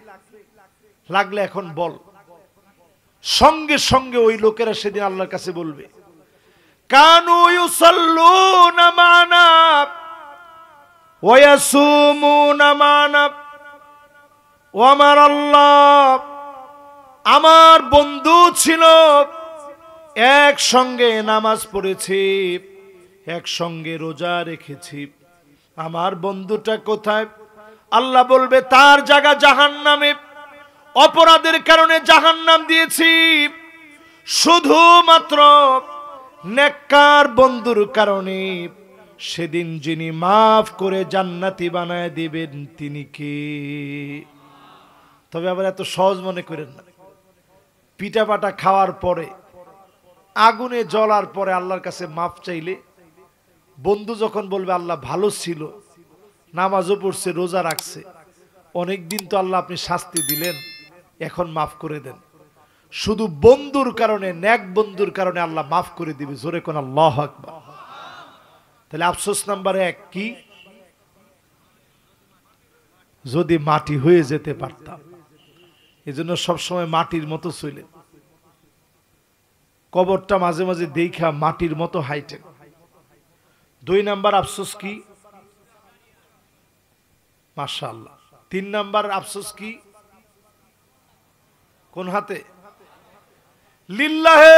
লাগলে এখন বল। সঙ্গে সঙ্গে ওই লোকেরা সেদিন আল্লাহর কাছে বলবে, কানু ইউসাল্লুনা মানা ওয়া ইয়াসুমুনা মানা, ও আমার আল্লাহ, আমার বন্ধু ছিল, একসঙ্গে নামাজ পড়েছি, একসঙ্গে রোজা রেখেছি, আমার বন্ধুটা কোথায়? আল্লাহ বলবে, তার জায়গা জাহান্নামে, অপরাধের কারণে জাহান্নাম দিয়েছি। শুধুমাত্র নেককার বন্ধুর কারণে সেদিন যিনি মাফ করে জান্নাতি বানায় দিবেন তিনি কে? তবে আবার এত সহজ মনে করেন না। পিঠা পাটা খাওয়ার পরে, আগুনে জ্বলার পরে আল্লাহর কাছে মাফ চাইলে বন্ধু যখন বলবে আল্লাহ ভালো ছিল, নামাজও পড়ছে, রোজা রাখছে, অনেক দিন তো আল্লাহ আপনি শাস্তি দিলেন, এখন মাফ করে দেন। শুধু বন্ধুর কারণে, নেক বন্ধুর কারণে আল্লাহ মাফ করে দিবে। জোরে কোন আল্লাহু আকবার। তাহলে আফসোস নাম্বার 1 কি? যদি মাটি হয়ে যেতে পারতাম। এজন্য সবসময় মাটির মতো চলেন। কবরটা মাঝে মাঝে দেখা মাটির মতো হাইটেন। 2 নাম্বার আফসোস কি? মাশাআল্লাহ। 3 নাম্বার আফসোস কি? কোন হাতে? লিল্লাহে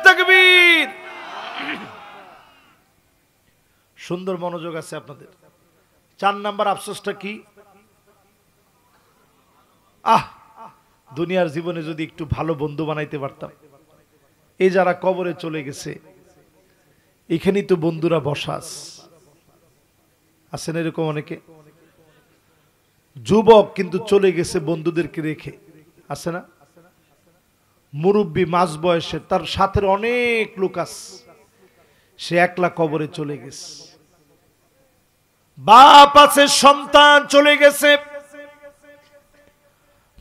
তাকবীর। সুন্দর মনোযোগ আছে আপনাদের। 4 নাম্বার আফসোসটা কি? দুনিয়ার জীবনে যদি একটু ভালো বন্ধু বানাইতে পারতাম। এই যারা কবরে চলে গেছে, এখানেই তো বন্ধুরা বসা আছেন এরকম অনেকে। যুবক কিন্তু চলে গেছে বন্ধুদেরকে রেখে, আছে না? মুরব্বী মাঝ বয়সে, তার সাথে অনেক লোক আছে, সে একলা কবরে চলে গেছে। বাপ আছে, সন্তান চলে গেছে,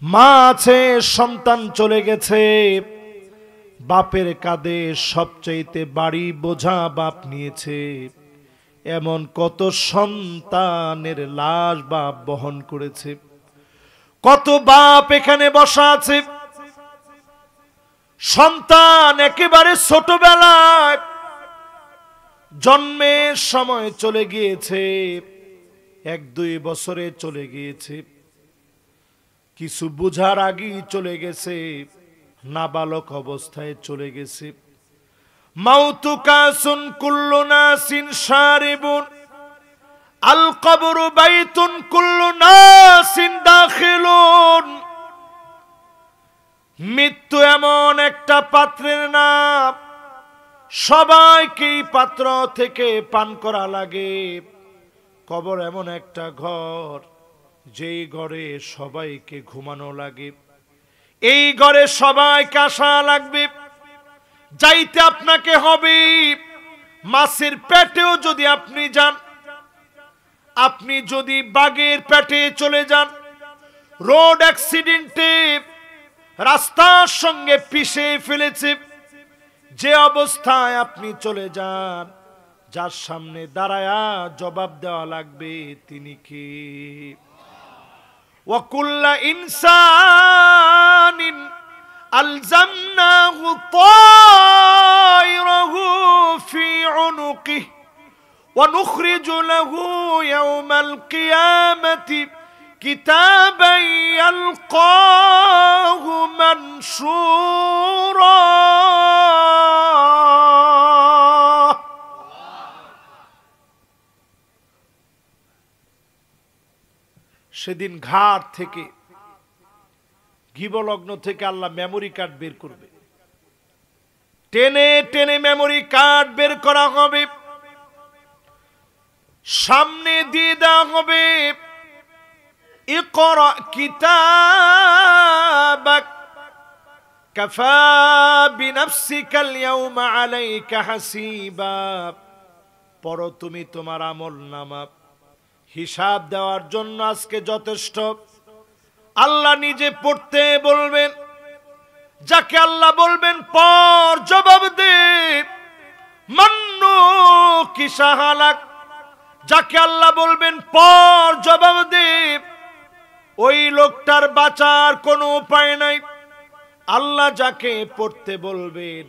মা আছে, সন্তান চলে গেছে। বাপের কাঁধে সবচাইতে বাড়ি বোঝা বাপ নিয়েছে। এমন কত সন্তানের লাশ বাপ বহন করেছে। কত বাপ এখানে বসা আছে, সন্তান একেবারে ছোটবেলায় জন্মের সময় চলে গিয়েছে, 1-2 বছরে চলে গিয়েছে, কিছু বুঝার আগেই চলে গেছে, নাবালক অবস্থায় চলে গেছে। মাউতু কাসুন কুল্লু নাসিন শারিবুন আল কবরু বাইতুন কুল্লু নাসিন দাখিলুন। মৃত্যু এমন একটা পাত্রের নাম, সবাইকেই পাত্র থেকে পান করা লাগে। কবর এমন একটা ঘর, যেই ঘরে সবাইকে ঘুমানো লাগে। এই ঘরে সবাইকে আসা লাগবে, যাইতে আপনাকে হবে। মাছের পেটেও যদি আপনি যান, আপনি যদি বাঘের পেটে চলে যান, রোড অ্যাক্সিডেন্টে রাস্তার সঙ্গে পিষে ফেলেছে, যে অবস্থায় আপনি চলে যান, যার সামনে দাঁড়ায়া জবাব দেওয়া লাগবে তিনি কে? ওয়াকুল্লা ইনসানিন আলজামনাহু তায়রাহু ফি উনুকিহি ওয়া নুখরিজু লাহু ইয়াওমাল কিয়ামাতি কিতাবান ইয়ালকাহু মানশুরা। সেদিন ঘাট থেকে, গিবলগ্ন থেকে আল্লাহ মেমোরি কার্ড বের করবে, টেনে টেনে মেমোরি কার্ড বের করা হবে, সামনে দিয়ে দেওয়া হবে, ইকরা কিতাবাক কাফা বিনাফসিকাল ইয়াওমা আলাইকা হাসিবা। পড়ো তুমি তোমার আমলনামা, হিসাব দেওয়ার জন্য আজকে যথেষ্ট। আল্লাহ নিজে পড়তে বলবেন, যাকে আল্লাহ বলবেন পর জবাব দে, মান্নু কি সাহালাক, যাকে আল্লাহ বলবেন পর জবাব দে, ওই লোকটার বাঁচার কোনো উপায় নাই। আল্লাহ যাকে পড়তে বলবেন,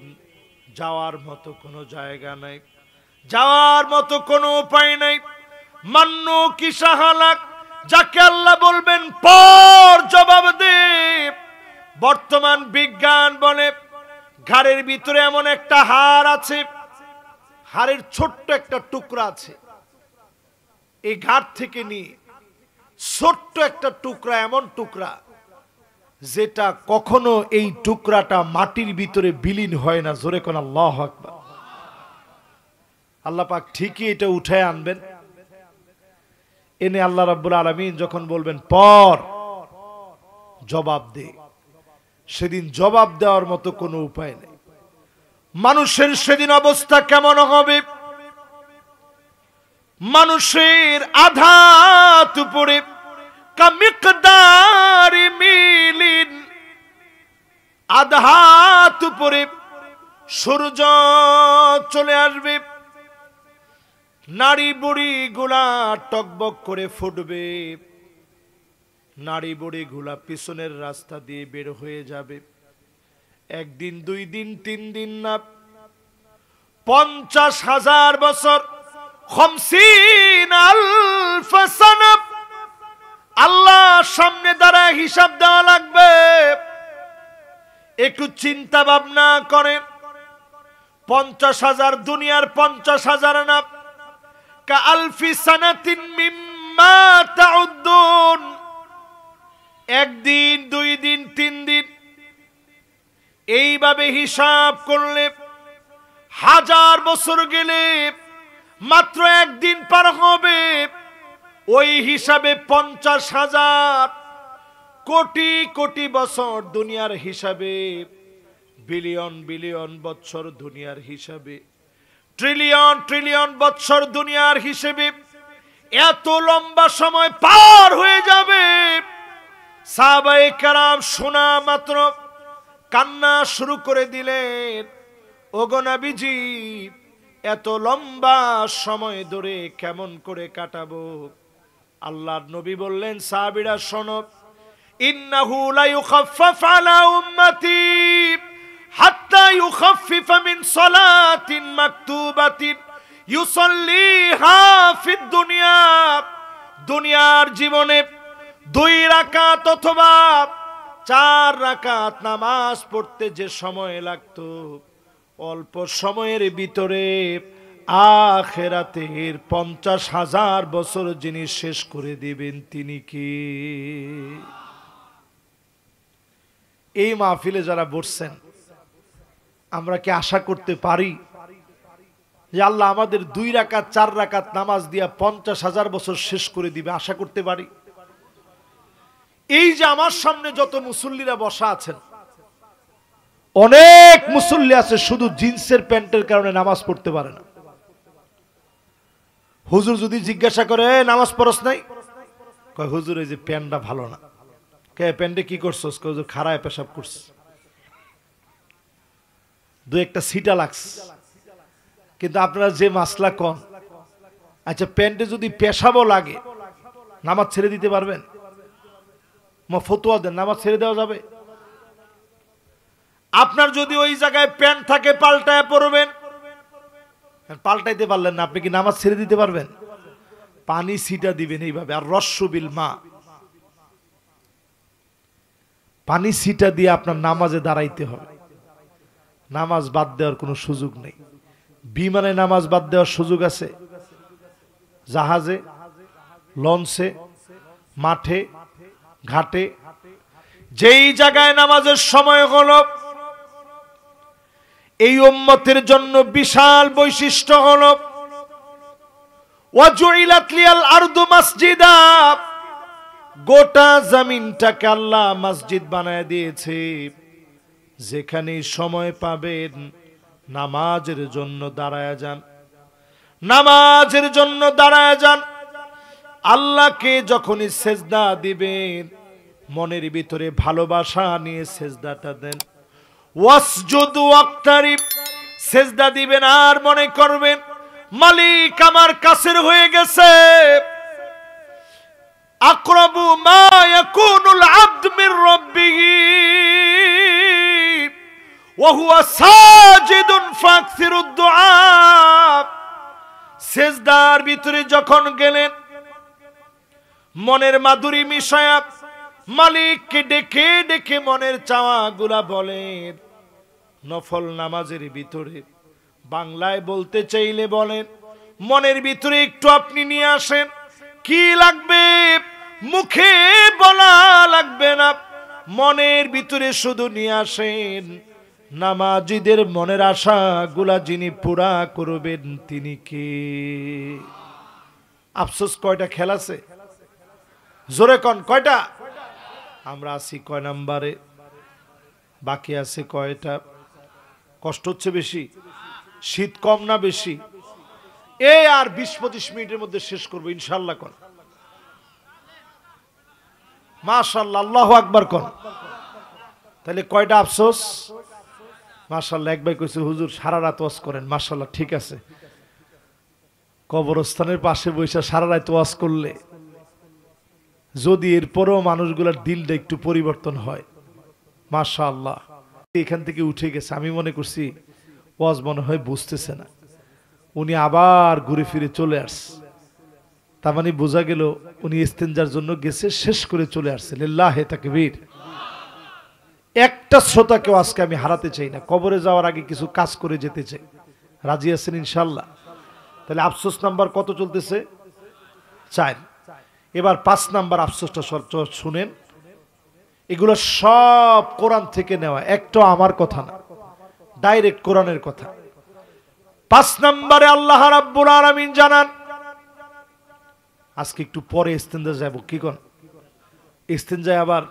যাওয়ার মতো কোনো জায়গা নাই, যাওয়ার মতো কোনো উপায় নাই। মান্নু কি সাহালাক, যাকে আল্লাহ বলবেন পর জবাব দে। বর্তমান বিজ্ঞান বলে ঘাড়ের ভিতরে এমন একটা হাড় আছে, হাড়ের ছোট্ট একটা টুকরা আছে, এই ঘাড় থেকে নিয়ে ছোট্ট একটা টুকরা, এমন টুকরা যেটা কখনো এই টুকরাটা মাটির ভিতরে বিলীন হয় না। জোরে কোন আল্লাহু আকবার। আল্লাহ পাক ঠিকই এটা উঠায় আনবেন, এনে আল্লাহ রাব্বুল আলামিন যখন বলবেন পর জবাব দে, সেদিন জবাব দেওয়ার মতো কোনো উপায় নেই। মানুষের সেদিন অবস্থা কেমন হবে? মানুষের আধাত উপরে কামিকদারি মিলিন, আধাত উপরে সূর্য চলে আসবে, নারী বুড়ি গুলা টকবক করে ফুটবে, নারী বুড়ি গুলা পিছনের রাস্তা দিয়ে বের হয়ে যাবে। 1 দিন 2 দিন 3 দিন না, 50,000 বছর, 50,000 সানা আল্লাহ সামনে দাঁড়ায় হিসাব দেওয়া লাগবে। একটু চিন্তা ভাবনা করেন, 50,000 দুনিয়ার 50,000 না, কা আলফি সানাতিন মিম্মা তাউদ্দুন, একদিন 2 দিন 3 দিন এইভাবে হিসাব করলে 1000 বছর গেলে মাত্র একদিন পার হবে। ওই হিসাবে 50,000 কোটি কোটি বছর দুনিয়ার হিসাবে, বিলিয়ন বিলিয়ন বছর দুনিয়ার হিসাবে, ট্রিলিয়ন ট্রিলিয়ন বছর দুনিয়ার হিসেবে এত লম্বা সময় পার হয়ে যাবে। সাহাবায়ে কেরাম শোনা মাত্র কান্না শুরু করে দিলেন, ওগো নবীজি এত লম্বা সময় ধরে কেমন করে কাটাবো? আল্লাহর নবী বললেন, সাহাবীরা শোনো, ইন্নাহু লা ইউখাফফাফ আলা উম্মতি হাত্তা ইউখাফফিফা মিন সালাতিন মাকতুবাতিন ইউসাল্লিহা ফিদ দুনিয়া, দুনিয়ার জীবনে 2 রাকাত অথবা 4 রাকাত নামাজ পড়তে যে সময় লাগতো, অল্প সময়ের ভিতরে আখিরাতের 50,000 বছর যিনি শেষ করে দিবেন তিনি কি? এই মাহফিলে যারা বসছেন, আমরা কি আশা করতে পারি যে আল্লাহ আমাদের 2 রাকাত 4 রাকাত নামাজ দিয়া 50,000 বছর শেষ করে দিবে? আশা করতে পারি? এই যে আমার সামনে যত মুসল্লিরা বসা আছেন, অনেক মুসল্লি আছে শুধু জিন্সের প্যান্টের কারণে নামাজ পড়তে পারে না। হুজুর যদি জিজ্ঞাসা করে নামাজ পড়স নাই, কয় হুজুর এই যে প্যান্টটা ভালো না। কে প্যান্টে কি করছস? কয় হুজুর খাড়ায় পেশাব করছ, 2-1টা সিটা লাগছে। কিন্তু আপনারা যে মাসলা কন, আচ্ছা প্যান্টে যদি পেশাবও লাগে নামাজ ছেড়ে দিতে পারবেন? ফতোয়া দেন, নামাজ ছেড়ে দেওয়া যাবে? আপনার যদি ওই জায়গায় প্যান্ট থাকে পাল্টায় পড়বেন, পাল্টাইতে পারলেন না, আপনি কি নামাজ ছেড়ে দিতে পারবেন? পানি ছিটা দিবেন এইভাবে, আর রস্যবিল মা, পানি ছিটা দিয়ে আপনার নামাজে দাঁড়াইতে হবে। নামাজ বাদ দেওয়ার কোনো সুযোগ নেই। বিমানে নামাজ বাদ দেওয়ার সুযোগ আছে? জাহাজে, লঞ্চে, মাঠে, ঘাটে, যেই জায়গায় নামাজের সময় হলো, এই উম্মতের জন্য বিশাল বৈশিষ্ট্য হলো ওয়াজুইলাত লিয়াল আরদু মাসজিদা, গোটা জমিনটাকে আল্লাহ মসজিদ বানায় দিয়েছে। যেখানে সময় পাবেন নামাজের জন্য দাঁড়ায় যান, নামাজের জন্য দাঁড়ায় যান। আল্লাহকে যখনই সেজদা দিবেন মনের ভিতরে ভালোবাসা নিয়ে সেজদাটা দেন। ওয়াসজুদু ওয়াক্তারিব, সেজদা দিবেন আর মনে করবেন মালিক আমার কাছের হয়ে গেছে। আকরাবু মা ইয়াকুনুল আবদু মির রাব্বিহি ওয়া হুয়া সাজিদুন ফাকসিরুদ দুআ, সেজদার ভিতরে যখন গেলেন মনের মাধুরী মিশায়া মালিককে ডেকে ডেকে মনের চাওয়াগুলা বলেন। নফল নামাজের ভিতরে বাংলায় বলতে চাইলে বলেন, মনের ভিতরে একটু আপনি নিয়ে আসেন, কি লাগবে মুখে বলা লাগবে না, মনের ভিতরে শুধু নিয়ে আসেন। নামাজীদের মনের আশাগুলা যিনি পুরা করবেন তিনি কে? আফসোস কয়টা খেল আছে? জোরে কন কয়টা? আমরা আছি কয় নাম্বারে? বাকি আছে কয়টা? কষ্ট হচ্ছে বেশি? শীত কম না বেশি? এই আর 20-25 মিনিটের মধ্যে শেষ করবো ইনশাআল্লাহ। কন মাশাআল্লাহ, আল্লাহু আকবার কন। তাহলে কয়টা আফসোস? মাশাআল্লাহ। এক ভাই কইছে হুজুর সারা রাত ওয়াজ করেন। মাশাআল্লাহ, ঠিক আছে। কবরস্থানের পাশে বসে সারা রাত ওয়াজ করলে যদি এরপরেও মানুষগুলোর দিলটা একটু পরিবর্তন হয়, মাশাআল্লাহ। এখান থেকে উঠে গেছে, আমি মনে করছি ওয়াজ মনে হয় বুঝতেছে না, উনি আবার ঘুরে ফিরে চলে আসছে। তার মানে বোঝা গেল উনি ইস্তেঞ্জার জন্য গেছে, শেষ করে চলে আসছে। লিল্লাহি তাকবীর। একটা শ্রোতাকেও আজকে আমি হারাতে চাই না, কবরে যাওয়ার আগে কিছু কাজ করে যেতে চাই। রাজি আছেন ইনশাল্লাহ? তাহলে আফসোস নাম্বার কত চলতেছে? 4। এবার 5 নাম্বার আফসোসটা শুনেন। এগুলো সব কোরআন থেকে নেওয়া, একটা আমার কথা না, ডাইরেক্ট কোরআনের কথা। 5 নম্বরে আল্লাহ রাব্বুল আলামিন জানান, আজকে একটু পরে ইস্তেঞ্জা যাব, কি কোন ইস্তেঞ্জায় আবার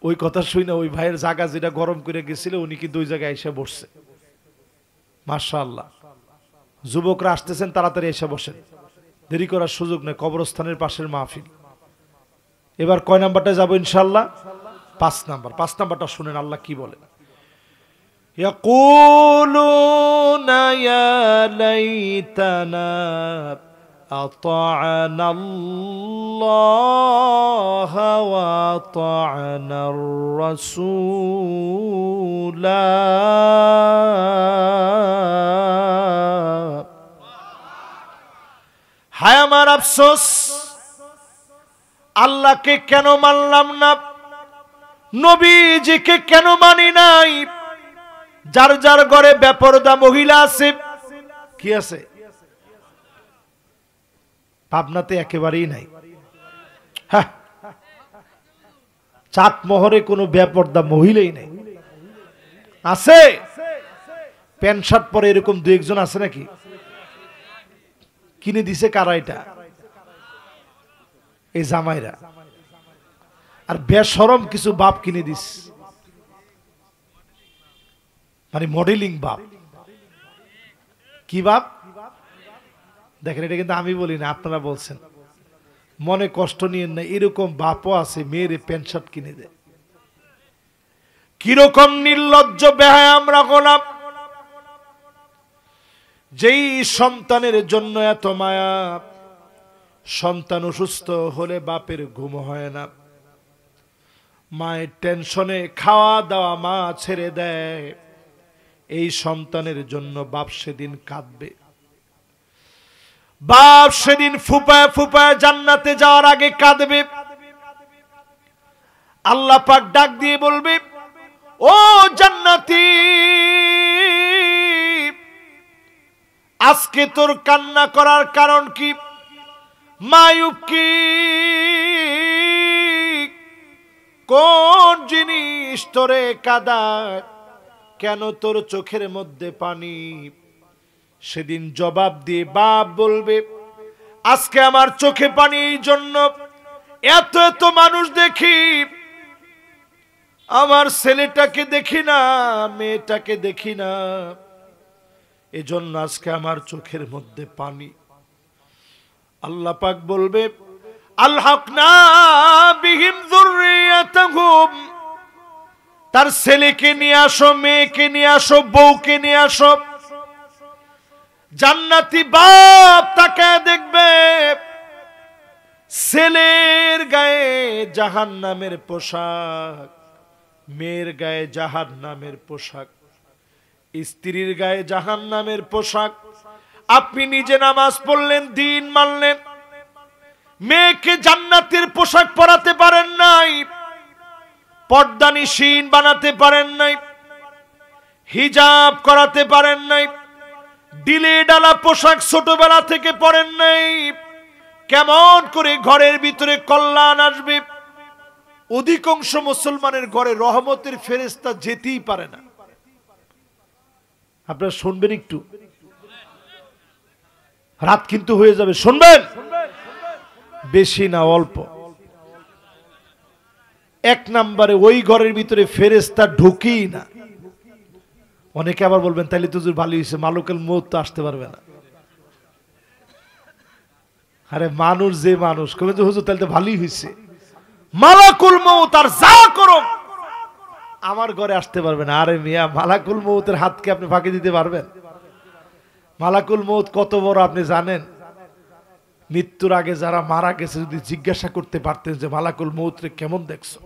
ওই কথা শুই না, ওই ভাইয়ের জায়গা যেটা গরম করে গেছিল উনি কি 2 জায়গায় এসে বসছে। মাশাআল্লাহ, যুবকরা আসতেছেন, তাড়াতাড়ি এসে বসেন, দেরি করার সুযোগ নেই, কবরস্থানের পাশের মাহফিল। এবার কয় নাম্বারটা যাব ইনশাআল্লাহ? 5 নাম্বার। 5 নাম্বারটা শুনেন আল্লাহ কি বলেন। ইয়াকুলুনা ইয়া লাইতানা আতা'না আল্লাহ ওয়া আতা'না আর-রাসূলা। হায় আমার আফসোস, আল্লাহকে কেন মানলাম না, নবীজিকে কেন মানি নাই। যার যার ঘরে বেপরদা মহিলা আছে, কি আছে? পাবনাতে একেবারেই নাই। হ্যাঁ, চাটমোহরে কোনো বেপরদা মহিলাই নাই। আছে প্যান্ট শার্ট পরে এরকম 2-1 জন আছে নাকি? কিনে দিছে কারা এটা? এই জামাইরা। আর বেশরম কিছু বাপ কিনে দিস, মানে মডেলিং বাপ। কি বাপ দেখেন, এটা কিন্তু আমি বলি না, আপনারা বলছেন, মনে কষ্ট নিয়েন না। এরকম বাপও আছে, মেয়েরে প্যান্ট শার্ট কিনে দেয়। কিরকম নির্লজ্জ বেহায়া আমরা গোলাম। যেই সন্তানের জন্য এত মায়া, সন্তান অসুস্থ হলে বাপের ঘুম হয় না, মায়ের টেনশনে খাওয়া দাওয়া মা ছেড়ে দেয়। এই সন্তানের জন্য বাপ সেদিন কাঁদবে, বাপ সেদিন ফুপায় ফুপায় জান্নাতে যাওয়ার আগে কাঁদবে। আল্লাহ পাক ডাক দিয়ে বলবে, ও জান্নাতি, আজকে তোর কান্না করার কারণ কি? মায়ুবকি, কোন জিনিস তোরে কাঁদায়? কেন তোর চোখের মধ্যে পানি? সেদিন জবাব দিয়ে বাপ বলবে, আজকে আমার চোখে পানি এই জন্য, এত এত মানুষ দেখি, আমার ছেলেটাকে দেখি না, মেয়েটাকে দেখি না, এজন্য আজকে আমার চোখের মধ্যে পানি। আল্লাহ পাক বলবে, আলহাকনা বিহিম যুররিয়াতাহুম, তার ছেলেকে নিয়ে আসো, মেয়েকে নিয়ে আসো, বউকে নিয়ে আসো। জান্নাতি বাপ তাকায় দেখবে, ছেলের গায়ে জাহান্নামের পোশাক, মেয়ের গায়ে জাহান্নামের পোশাক, স্ত্রীর গায়ে জাহান্নামের পোশাক। আপনি নিজে নামাজ পড়লেন, দিন মানলেন, মেয়েকে জান্নাতের পোশাক পরাতে পারেন নাই, পর্দানিশীন বানাতে পারেন নাই, হিজাব করাতে পারেন নাই, ডিলে ডালা পোশাক ছোটবেলা থেকে পরেন নাই। কেমন করে ঘরের ভিতরে কল্যাণ আসবে? অধিকাংশ মুসলমানের ঘরে রহমতের ফেরেশতা যেতেই পারে না। আপনারা শুনবেন একটু, রাত কিন্তু হয়ে যাবে, শুনবেন, বেশি না অল্প। 1 নম্বরে ওই ঘরের ভিতরে ফেরেশতা ঢুকেই না। অনেকে আবার বলবেন, তাইলে তো ভালো হয়েছে, মালাকুল মউত তো আসতে পারবে না। আরে মানুষ যে মানুষ, কবে তো হুজুর তাহলে তো ভালোই হয়েছে, মালাকুল মউত আর যা করো আমার ঘরে আসতে পারবে না। আরে মিয়া, মালাকুল মউতের হাতকে আপনি ফাঁকি দিতে পারবেন? মালাকুল মউত কত বড় আপনি জানেন? মৃত্যুর আগে যারা মারা গেছে যদি জিজ্ঞাসা করতে পারতেন যে মালাকুল মউতরে কেমন দেখছো,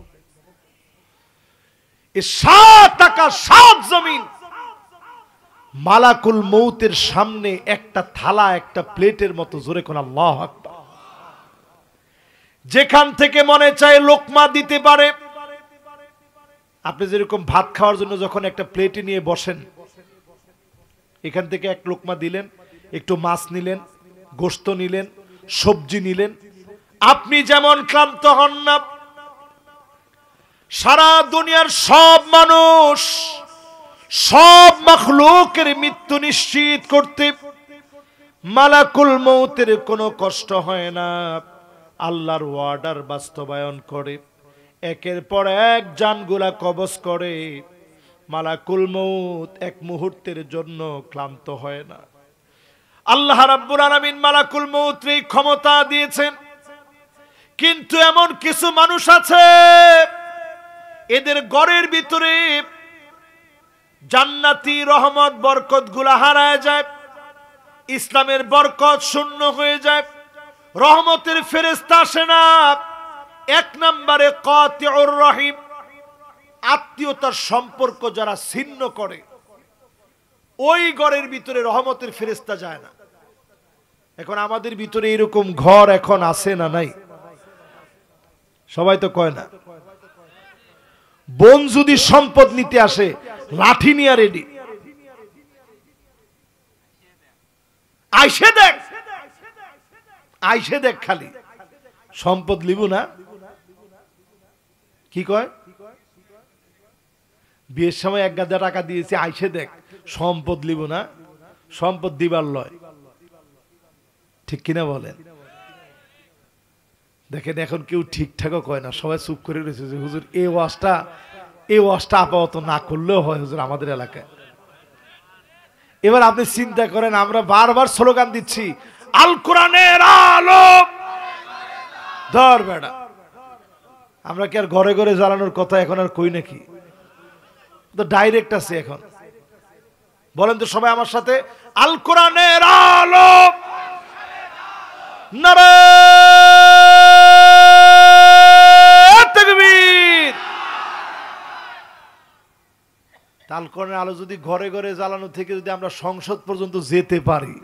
এই 7 আকাশ 7 জমিন মালাকুল মউতের সামনে একটা থালা, একটা প্লেটের মতো। জোরে কোন আল্লাহু আকবার। যেখান থেকে মনে চায় লোকমা দিতে পারে। আপনি যেরকম ভাত খাওয়ার জন্য যখন একটা প্লেটে নিয়ে বসেন, এখান থেকে এক লোকমা দিলেন, একটু মাছ নিলেন, গোশত নিলেন, সবজি নিলেন। আপনি যেমন ক্লান্ত হন না, সারা দুনিয়ার সব মানুষ, সব মাখলুকের মৃত্যু নিশ্চিত করতে মালাকুল মউতের কোনো কষ্ট হয় না। আল্লাহর ওয়ার্ডার বাস্তবায়ন করে, একের পর এক জানগুলা কবজ করে। মালাকুল মউত এক মুহূর্তের জন্য ক্লান্ত হয় না। আল্লাহ রাব্বুল আলামিন মালাকুল মউতের এই ক্ষমতা দিয়েছেন। কিন্তু এমন কিছু মানুষ আছে, এদের ঘরের ভিতরে জান্নাতি রহমত বরকত গুলা হারায় যায়, ইসলামের বরকত শূন্য হয়ে যায়, রহমতের ফেরেশতা আসে না। এক নম্বরে কাতিউর রহিম, আত্মীয়তার সম্পর্ক যারা ছিন্ন করে, ওই ঘরের ভিতরে রহমতের ফেরেশতা যায় না। এখন আমাদের ভিতরে এরকম ঘর এখন আছে না নাই? সবাই তো কয় না। বোন যদি সম্পদ নিতে আসে, লাঠি নিয়ে রেডি, আইসে দেখ, আইসে দেখ, খালি সম্পদ লিবু না। কি কয়? বিয়ের সময় 1,000 টাকা দিয়েছে, আইসে দেখ, সম্পদ লিবু না, সম্পদ দিবার লয়। ঠিক কিনা বলেন? দেখেন এখন কেউ ঠিকঠাকও কয় না, সবাই চুপ করে রয়েছে যে হুজুর এই ওয়াজটা আপাতত না করলেও হয় হুজুর আমাদের এলাকায়। এবার আপনি চিন্তা করেন, আমরা বারবার স্লোগান দিচ্ছি আল কোরআনের আলো ধর বেড়া। আমরা কি আর ঘরে ঘরে জ্বালানোর কথা এখন আর কই নাকি? তো ডাইরেক্ট আছে এখন। বলেন তো সবাই আমার সাথে, আল কোরআনের আলো নারে তাকবীর। আল কোরআনের আলো যদি ঘরে ঘরে জ্বালানো থেকে যদি আমরা সংসদ পর্যন্ত যেতে পারি,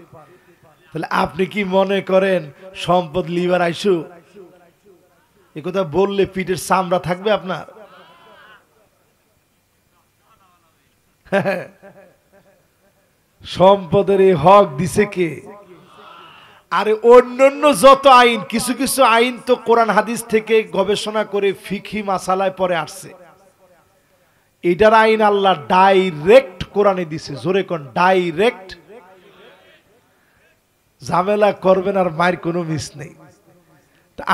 তাহলে আপনি কি মনে করেন সম্পদ লিবার আইসু? এ কথা বললে পিঠের চামড়া থাকবে আপনার? সম্পদের এই হক দিছে কে? আরে অন্যান্য যত আইন, কিছু কিছু আইন তো কোরআন হাদিস থেকে গবেষণা করে ফিকহি মাসালায় পরে আসছে। এটার আইন আল্লাহ ডাইরেক্ট কোরআনে দিছে। জোরে কোন ডাইরেক্ট। ঝামেলা করবেন আর মায়ের কোনো মিস নেই।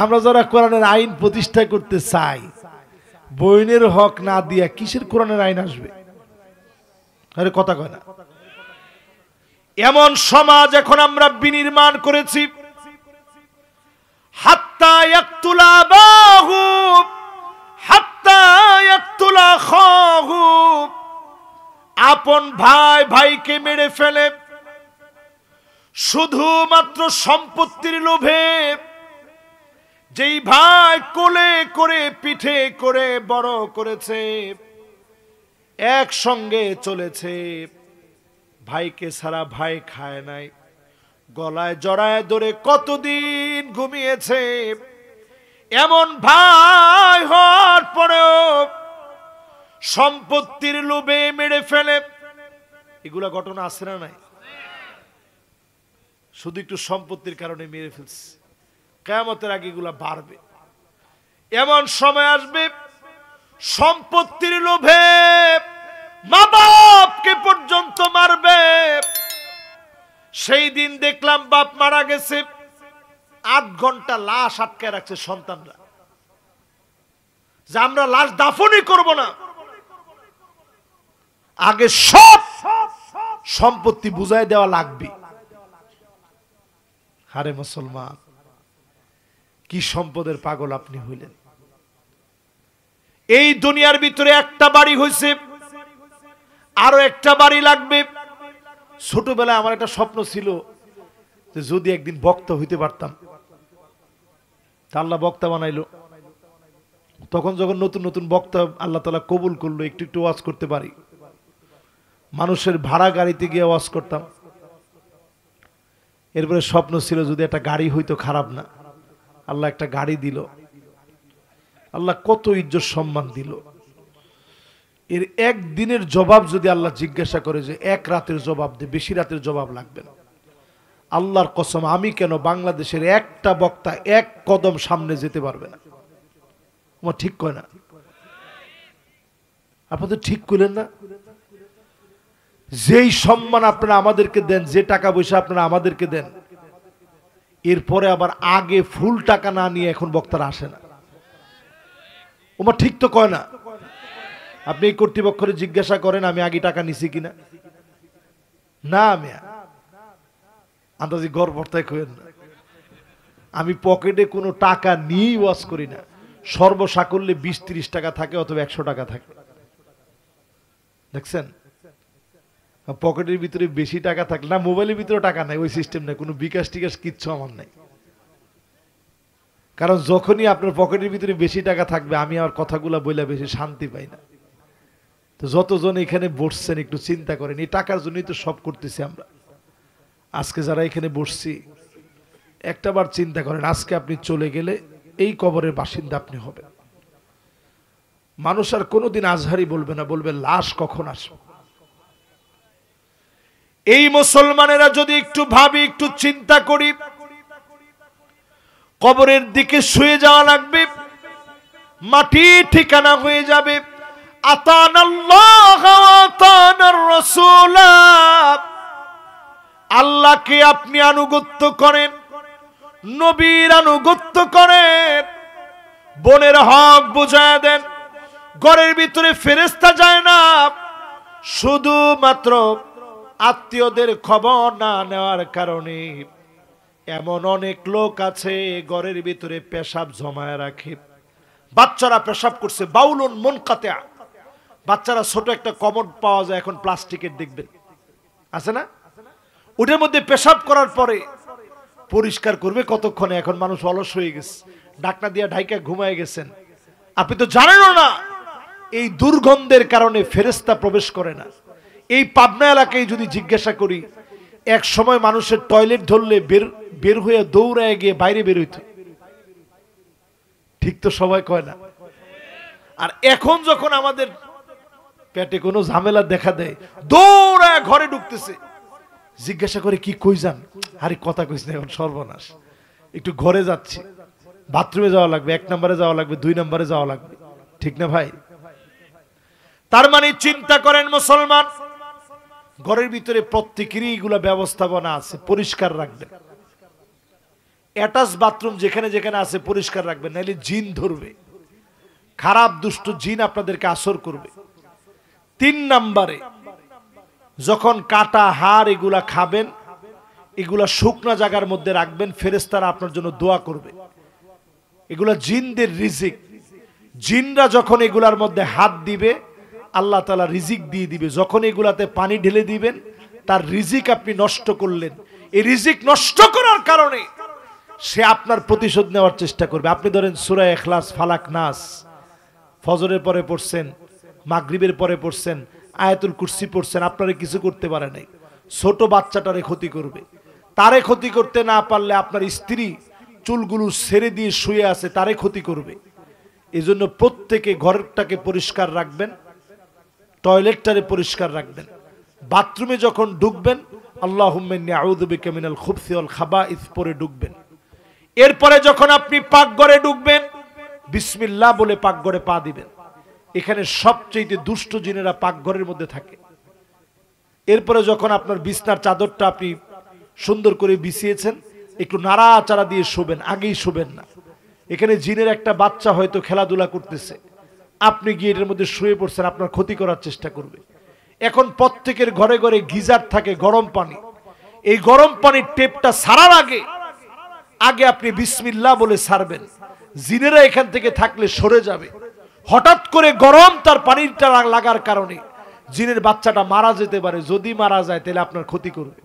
আমরা যারা কোরআনের আইন প্রতিষ্ঠা করতে চাই, বইনের হক না দিয়া কিসের কোরআনের আইন আসবে? আরে কথা কয় না। এমন সমাজ এখন আমরা বিনির্মাণ করেছি, হাত্তা ইয়াকতুলা আবাহু হাত্তা ইয়াকতুলা খাহু, আপন ভাই ভাইকে মেরে ফেলে শুধুমাত্র সম্পত্তির লোভে। যেই ভাই কোলে করে পিঠে করে বড় করেছে, একসঙ্গে চলেছে, ভাইকে ছাড়া ভাই খায় নাই, গলায় জড়ায় ধরে কতদিন ঘুমিয়েছে, এমন ভাই হওয়ার পরেও সম্পত্তির লোভে মেরে ফেলে। এগুলা ঘটনা আছে না নাই? শুধু একটু সম্পত্তির কারণে মেরে ফেলছে। কিয়ামতের আগে এগুলা বাড়বে। এমন সময় আসবে সম্পত্তির লোভে মা বাপকে পর্যন্ত মারবে। সেই দিন দেখলাম বাপ মারা গেছে, 8 ঘন্টা লাশ আটকায় রাখছে সন্তানরা, যে আমরা লাশ দাফনই করব না, আগে সব সম্পত্তি বুঝাই দেওয়া লাগবে। হারে মুসলমান, কি সম্পদের পাগল আপনি হইলেন। এই দুনিয়ার ভিতরে একটা বাড়ি হয়েছে, আরো একটা বাড়ি লাগবে। ছোটবেলায় আমার একটা স্বপ্ন ছিল যে যদি একদিন বক্তা হইতে পারতাম। আল্লাহ বক্তা বানাইলো। তখন যখন নতুন নতুন বক্তা আল্লাহ তাআলা কবুল করলো, একটু একটু ওয়াজ করতে পারি। মানুষের ভাড়া গাড়িতে গিয়ে ওয়াজ করতাম। এরপরে স্বপ্ন ছিল যদি একটা গাড়ি হইতো, খারাপ না, আল্লাহ একটা গাড়ি দিল, আল্লাহ কত ইজ্জত সম্মান দিল। এর একদিনের জবাব যদি আল্লাহ জিজ্ঞাসা করে যে এক রাতের জবাব দে, বেশি রাতের জবাব লাগবে না, আল্লাহর কসম আমি কেন বাংলাদেশের একটা বক্তা এক কদম সামনে যেতে পারবে না। আমার ঠিক কয় না? আপনাদের ঠিক করলেন না? যেই সম্মান আপনারা আমাদেরকে দেন, যে টাকা পয়সা আপনারা আমাদেরকে দেন, এরপরে আবার আগে ফুল টাকা না নিয়ে এখন বক্তারা আসে না। ওমা ঠিক তো কয় না? আপনি এই কর্তৃপক্ষরে জিজ্ঞাসা করেন আমি আগে টাকা নিছি কিনা। না মিয়া, আন্দাজি গর্বতায় কইেন না। আমি পকেটে কোনো টাকা নিয়েই ওয়াজ করি না। সর্বসাকল্যে 20-30 টাকা থাকে অথবা 100 টাকা থাকে। দেখছেন, পকেটের ভিতরে বেশি টাকা থাকলে না, মোবাইলের ভিতরে টাকা নাই, ওই সিস্টেম নাই, কোনো বিকাশ টিকাশ কিচ্ছু আমার নাই। কারণ যখনই আপনার পকেটের ভিতরে বেশি টাকা থাকবে আমি আমার কথাগুলা বইলা বেশি শান্তি পাই না। তো যতজন এখানে বসছেন একটু চিন্তা করেন, এই টাকার জন্যই তো সব করতেছি আমরা। আজকে যারা এখানে বসছি একটাবার চিন্তা করেন, আজকে আপনি চলে গেলে এই কবরের বাসিন্দা আপনি হবেন। মানুষ আর কোনোদিন আজহারি বলবে না, বলবে লাশ কখন আসবে। এই মুসলমানেরা যদি একটু ভাবি, একটু চিন্তা করি, কবরের দিকে শুয়ে যাওয়া লাগবে, মাটি ঠিকানা হয়ে যাবে। আতানাল্লাহ ওয়া আতানার রাসূল, আল্লাহকে আপনি আনুগত্য করেন, নবীর আনুগত্য করেন, বোনের হক বুঝায় দেন। ঘরের ভিতরে ফেরেশতা যায় না, শুধুমাত্র আত্মীয়দের খবর না নেওয়ার কারণে এমন অনেক লোক আছে ঘরের ভিতরে পেশাব জমায় রাখে। বাচ্চারা পেশাব করছে, বাউলুন মুনকাতিআ, বাচ্চারা ছোট একটা কমোড পাওয়া যায় এখন প্লাস্টিকের, দেখবেন আছে না, ওটার মধ্যে পেশাব করার পরে পরিষ্কার করবে কতক্ষণে। এখন মানুষ অলস হয়ে গেছে, ঢাকনা দিয়ে ঢাইকা ঘুমায় গেছেন। আপনি তো জানেনও না এই দুর্গন্ধের কারণে ফেরেশতা প্রবেশ করে না। এই পাবনা এলাকায় যদি জিজ্ঞাসা করি, এক সময় মানুষের টয়লেট ধরলে বের হয়ে দৌড়ায় গিয়ে বাইরে বের হইত, ঠিক তো সবাই কয় না? আর এখন যখন আমাদের পেটে কোনো ঝামেলা দেখা দেয়, দৌড়ায় ঘরে ঢুকতেছে। জিজ্ঞাসা করে কি কই যান, আরে কথা কইস না, এখন সর্বনাশ, একটু ঘরে যাচ্ছি, বাথরুমে যাওয়া লাগবে, 1 নম্বরে যাওয়া লাগবে, 2 নম্বরে যাওয়া লাগবে, ঠিক না ভাই? তার মানে চিন্তা করেন মুসলমান, ঘরের ভিতরে প্রত্যেকেরই এগুলা ব্যবস্থাপনা আছে, পরিষ্কার রাখবেন। অ্যাটাচ বাথরুম যেখানে যেখানে আছে পরিষ্কার রাখবেন, নাহলে জিন ধরবে, খারাপ দুষ্ট জিন আপনাদেরকে আসর করবে। 3 নম্বরে, যখন কাটা হাড় এগুলা খাবেন, এগুলা শুকনা জায়গার মধ্যে রাখবেন, ফেরেশতারা আপনার জন্য দোয়া করবে। এগুলা জিনদের রিজিক, জিনরা যখন এগুলার মধ্যে হাত দিবে আল্লাহ তাআলা রিজিক দিয়ে দিবে। যখন এগুলাতে পানি ঢেলে দিবেন তার রিজিক আপনি নষ্ট করলেন, এই রিজিক নষ্ট করার কারণে সে আপনার প্রতিশোধ নেওয়ার চেষ্টা করবে। আপনি ধরেন সূরা ইখলাস, ফালাক, নাস ফজরের পরে পড়ছেন, মাগরিবের পরে পড়ছেন, আয়াতুল কুরসি পড়ছেন, আপনারা কিছু করতে পারে নাই, ছোট বাচ্চাটারে ক্ষতি করবে। তারে ক্ষতি করতে না পারলে আপনার স্ত্রী চুলগুলো ছেড়ে দিয়ে শুয়ে আছে, তারে ক্ষতি করবে। এই জন্য প্রত্যেকে ঘরটাকে পরিষ্কার রাখবেন, টয়লেটটারে পরিষ্কার রাখবেন। বাথরুমে যখন ঢুকবেন আল্লাহুম্মা ইন্নী আউযু বিকা মিনাল খুবসি ওয়াল খাবাইস পরে ঢুকবেন। এরপরে যখন আপনি পাকঘরে ঢুকবেন বিসমিল্লাহ বলে পাকঘরে পা দিবেন। এখানে সবচেয়ে দুষ্ট জিনেরা পাকঘরের মধ্যে থাকে। এরপরে যখন আপনার বিছনার চাদরটা আপনি সুন্দর করে বিছিয়েছেন, একটু নাড়াচাড়া দিয়ে শোবেন, আগেই শোবেন না। এখানে জিনের একটা বাচ্চা হয়তো খেলাধুলা করতেছে, আপনি গিয়ে এটার মধ্যে শুয়ে পড়ছেন, আপনার ক্ষতি করার চেষ্টা করবে। এখন প্রত্যেকের ঘরে ঘরে গিজার থাকে, গরম পানি। এই গরম পানির টেপটা ছাড়ার আগে আপনি বিসমিল্লাহ বলে ছাড়বেন। জিনেরা এখান থেকে থাকলে সরে যাবে। হঠাৎ করে গরম তার পানিটা লাগার কারণে জিনের বাচ্চাটা মারা যেতে পারে। যদি মারা যায় তাহলে আপনার ক্ষতি করবে।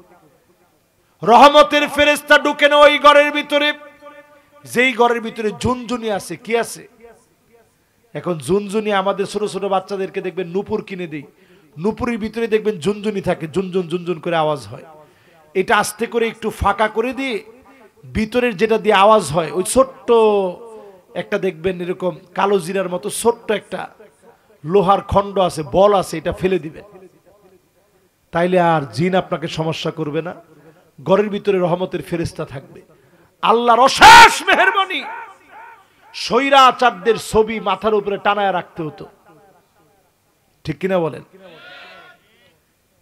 রহমতের ফেরেশতা ঢুকে না ওই ঘরের ভিতরে, যেই ঘরের ভিতরে ঝুনঝুনি আছে। কি আছে? এখন ঝুনঝুনি আমাদের ছোট ছোট বাচ্চাদেরকে দেখবেন নূপুর কিনে দেই, নূপুরের ভিতরে দেখবেন ঝুনঝুনি থাকে, ঝুনঝুন ঝুনঝুন করে আওয়াজ হয়। এটা আস্তে করে একটু ফাঁকা করে দিয়ে ভিতরের যেটা দিয়ে আওয়াজ হয় ওই ছোট্ট একটা দেখবেন এরকম কালো জিরার মতো ছোট্ট একটা লোহার খণ্ড আছে, বল আছে, এটা ফেলে দিবেন, তাইলে আর জিন আপনাকে সমস্যা করবে না। ঘরের ভিতরে রহমতের ফেরেশতা থাকবে। আল্লাহর অশেষ মেহেরবানি, স্বৈরাচারদের ছবি মাথার উপরে টানায় রাখতে হতো, ঠিক কিনা বলেন?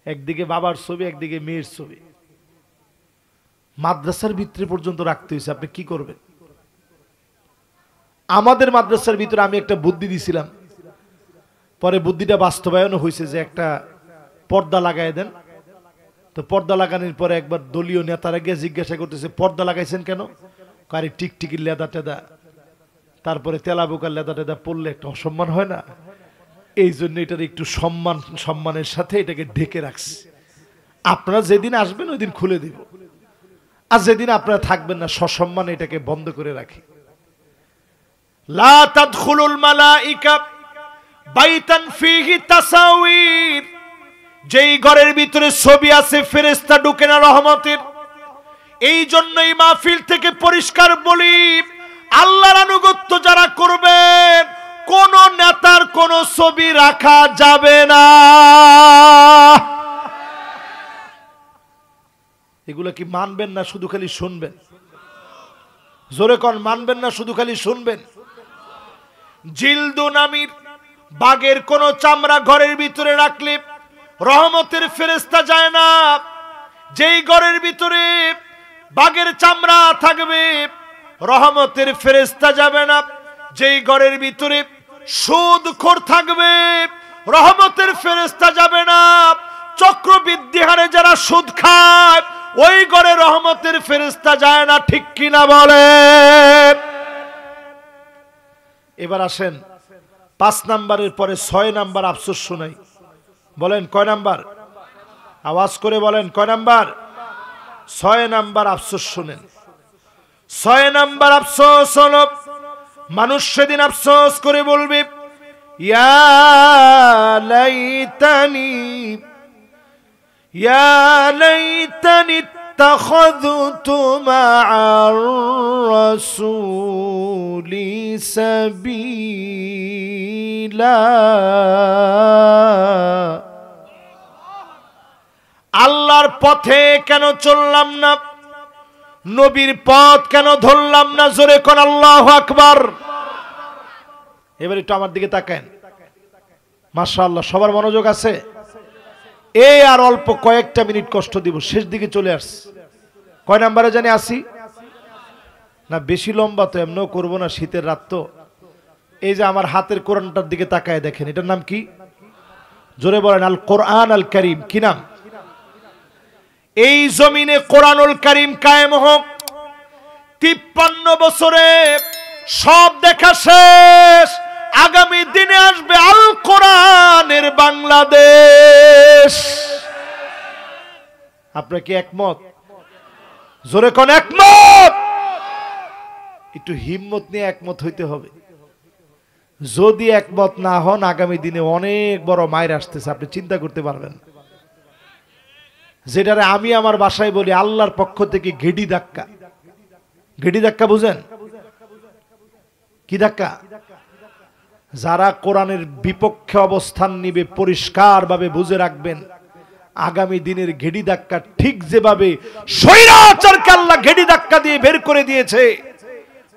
একদিকে বাবার ছবি, একদিকে মেয়ের ছবি, মাদ্রাসার ভিতরে পর্যন্ত রাখতে হয়েছে। আপনি কি করবেন? আমাদের মাদ্রাসার ভিতরে আমি একটা বুদ্ধি দিছিলাম, পরে বুদ্ধিটা বাস্তবায়ন হয়েছে যে একটা পর্দা লাগাই দেন। তো পর্দা লাগানোর পরে একবার দলীয় নেতারা গিয়ে জিজ্ঞাসা করতেছে, পর্দা লাগাইছেন কেন? কারি টিকটিকির লেদা টেদা, তারপরে তেলাবোকার লেদা টেদা পড়লে একটা অসম্মান হয় না, এই জন্য এটার একটু সম্মানের সাথে এটাকে ঢেকে রাখছি। আপনারা যেদিন আসবেন ওই দিন খুলে দিব, আর যেদিন আপনারা থাকবেন না সসম্মানে এটাকে বন্ধ করে রাখি। লা তাদখুলুল মালাইকা বাইতান ফিহি তাসাউইর, যেই ঘরের ভিতরে ছবি আছে ফেরেশতা ঢুকে না রহমতের। এই জন্যই মাহফিল থেকে পরিষ্কার বলি, আল্লাহর আনুগত্য যারা করবেন কোন নেতার কোন ছবি রাখা যাবে না। এগুলো কি মানবেন না শুধু খালি শুনবেন? জোরে কোন মানবেন না শুধু খালি শুনবেন? জিলদু নামির বাঘের কোন চামড়া ঘরের ভিতরে রাখলে রহমতের ফেরেশতা যায় না। যেই ঘরের ভিতরে বাঘের চামড়া থাকবে রহমতের ফেরেশতা যাবে না। যেই ঘরের ভিতরে সুদখোর থাকবে রহমতের ফেরেশতা যাবে না। চক্রবৃদ্ধি হারে যারা সুদ খায় ওই ঘরে রহমতের ফেরেশতা যায় না, ঠিক কিনা বলেন? এবার আসেন 5 নাম্বারের পরে 6 নাম্বার আফসোস শোনাই। বলেন কয় নাম্বার? আওয়াজ করে বলেন কয় নাম্বার? 6 নাম্বার আফসোস শুনেন। 6 নাম্বার আফসোস হলো, মানুষ সেদিন আফসোস করে বলবে, ইয়া লাইতানি ইত্তাখাযতু মা'আর রাসূলি সাবিলা। আল্লাহর পথে কেন চললাম না? নবীর পথ কেন ধরলাম না? জোরে কোন আল্লাহু আকবার। এবার একটু আমার দিকে তাকান। মাশাআল্লাহ, সবার মনোযোগ আছে? এই আর অল্প কয়েকটা মিনিট কষ্ট দিব, শেষ দিকে চলে আসছে। কয় নাম্বারে জানি আসি না? বেশি লম্বা তো এমনও করব না, শীতের রাত তো। এই যে আমার হাতের কোরআনটার দিকে তাকায় দেখেন, এটার নাম কি? জোরে বলেন। আল কোরআন আল কারীম। কি নাম? এই জমিনে কোরআনুল কারীম কায়েম হোক। 53 বছরে সব দেখা শেষ, আগামী দিনে আসবে আল কোরআনের বাংলাদেশ। আপনারা কি একমত? জোরে কোন একমত? একটু হিম্মত নিয়ে একমত হইতে হবে। যদি একমত না হন আগামী দিনে অনেক বড় মায়ের আসতেছে, আপনি চিন্তা করতে পারবেন। যেটারে আমি আমার বাসায় বলি আল্লাহর পক্ষ থেকে গেডি ধাক্কা। গেডি ধাক্কা বুঝেন? কি ধাক্কা? যারা কোরআনের বিপক্ষে অবস্থান নিবে পরিষ্কারভাবে বুঝে রাখবেন, আগামী দিনের ঘেডি ধাক্কা ঠিক যেভাবে স্বৈরাচারকে আল্লাহ ঘেডি ধাক্কা দিয়ে বের করে দিয়েছে,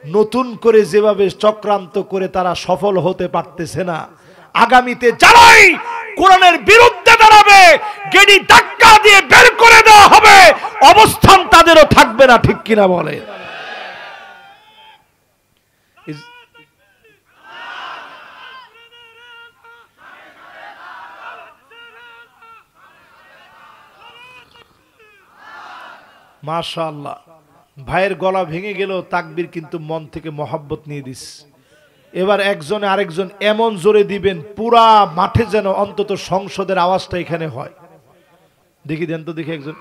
নতুন করে যেভাবে চক্রান্ত করে তারা সফল হতে পারতেছে না, আগামীতে যারাই কোরআনের বিরুদ্ধে দাঁড়াবে গেডি ধাক্কা দিয়ে বের করে দেওয়া হবে, অবস্থান তাদেরও থাকবে না, ঠিক কিনা বলে? মাশাআল্লাহ, ভাইয়ের গলা ভেঙে গেল, তাকবীর কিন্তু মন থেকে মহব্বত নিয়ে দিস। এবার একজনে আরেকজন এমন জোরে দিবেন পুরা মাঠে যেন অন্তত সংসদের আওয়াজটা এখানে হয়। দেখি দেন তো, দেখি একজন।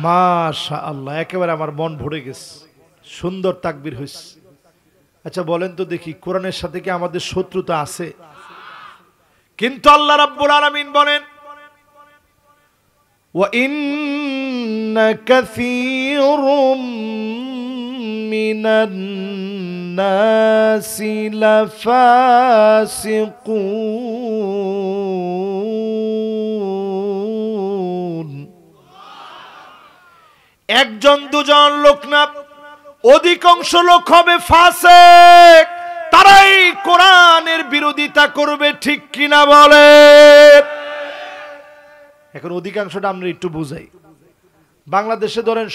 মাশাআল্লাহ, একেবারে আমার মন ভরে গেছে, সুন্দর তাকবীর হয়েছে। আচ্ছা বলেন তো দেখি, কোরআনের সাথে কি আমাদের শত্রুতা আছে? কিন্তু আল্লাহ রাব্বুল আলামিন বলেন, ওয়া ইন্না কাসীরুম মিনান নাসি লাফাসিকুন। একজন দুজন লোক না, অধিকাংশ লোক হবে ফাসিক, তারাই কোরআনের বিরোধিতা করবে, ঠিক কিনা বলে? এখন অধিকাংশটা আমরা একটু বুঝাই। বাংলাদেশে ধরেন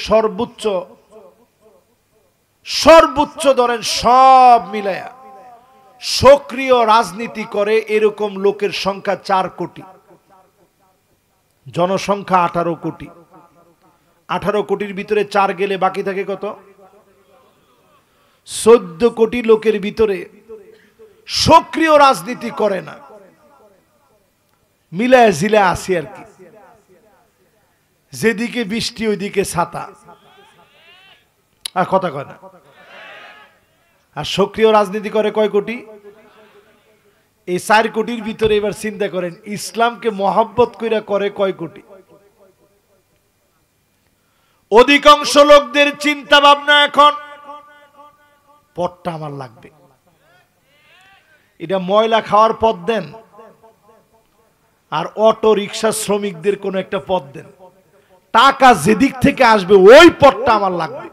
সর্বোচ্চ ধরেন সব মিলায়া সক্রিয় রাজনীতি করে এরকম লোকের সংখ্যা 4 কোটি, জনসংখ্যা 18 কোটি। 18 কোটির ভিতরে 4 গেলে বাকি থাকে কত? 14 কোটি লোকের ভিতরে সক্রিয় রাজনীতি করে না, মিলায় জিলায় আসি আর কি, যেদিকে বৃষ্টি ওইদিকে ছাতা, আর কথা কয় না। আর সক্রিয় রাজনীতি করে কয় কোটি? এই 4 কোটির ভিতরে এবার চিন্তা করেন ইসলামকে মহব্বত কইরা করে কয় কোটি? অধিকাংশ লোকদের চিন্তা ভাবনা এখন পথটা আমার লাগবে, এটা ময়লা খাওয়ার পথ দেন, আর অটো রিক্সা শ্রমিকদের কোন একটা পথ দেন, টাকা যেদিক থেকে আসবে ওই পথটা আমার লাগবে।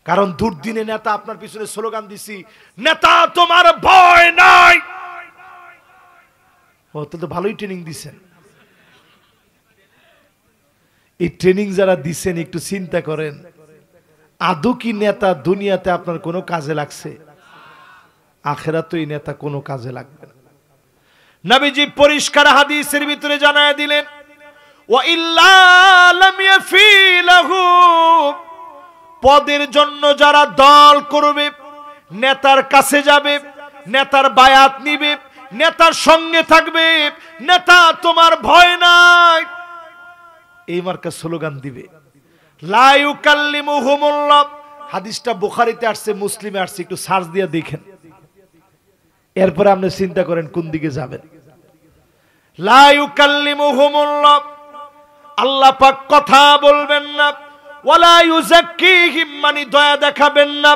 কারণ দুর্দিনে নেতা আপনার পিছনে স্লোগান দিছি, নেতা তোমার ভয় নাই, ও তো ভালোই ট্রেনিং দিছেন। এই ট্রেনিং যারা দিছেন একটু চিন্তা করেন, আদৌ কি নেতা দুনিয়াতে আপনার কোনো কাজে লাগছে? আখিরাতে এই নেতা কোনো কাজে লাগবে না। নবীজি পরিষ্কার হাদিসের ভিতরে জানায় দিলেন, ওয়া ইল্লা লাম ইয়াফিলাহু, পদের জন্য যারা দল করবে, নেতার কাছে যাবে, নেতার বায়াত নিবে, নেতার সঙ্গে থাকবে, নেতা তোমার ভয় নাই, এই মার্কা স্লোগান দিবে, লা ইউকাল্লিমুহুমুল্লাহ। হাদিসটা বুখারীতে আসছে, মুসলিমে আসছে, একটু সার্চ দিয়ে দেখেন, এরপরে আপনি চিন্তা করেন কোন দিকে যাবেন। লা ইউকাল্লিমুহুমুল্লাহ, আল্লাহ পাক কথা বলবেন না, ওয়ালা ইউযাক্কিহিম, মানে দয়া দেখাবেন না,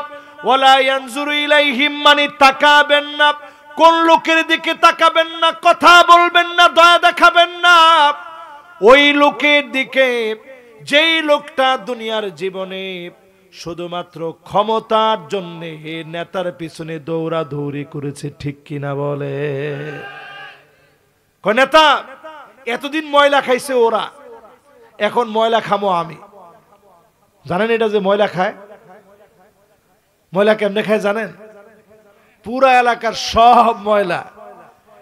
ওয়ালা ইয়ানজুরু ইলাইহিম, মানে তাকাবেন না, কোন লোকের দিকে তাকাবেন না, কথা বলবেন না, দয়া দেখাবেন না ওই লোকের দিকে যেই লোকটা দুনিয়ার জীবনে শুধুমাত্র ক্ষমতার জন্য নেতার পিছনে দৌড়াদৌড়ি করেছে, ঠিক কিনা বলে? কয় নেতা এতদিন ময়লা খাইছে ওরা, এখন ময়লা খামো আমি। জানেন এটা যে ময়লা খায়, ময়লা কেমনে খায় জানেন? পুরা এলাকার সব ময়লা,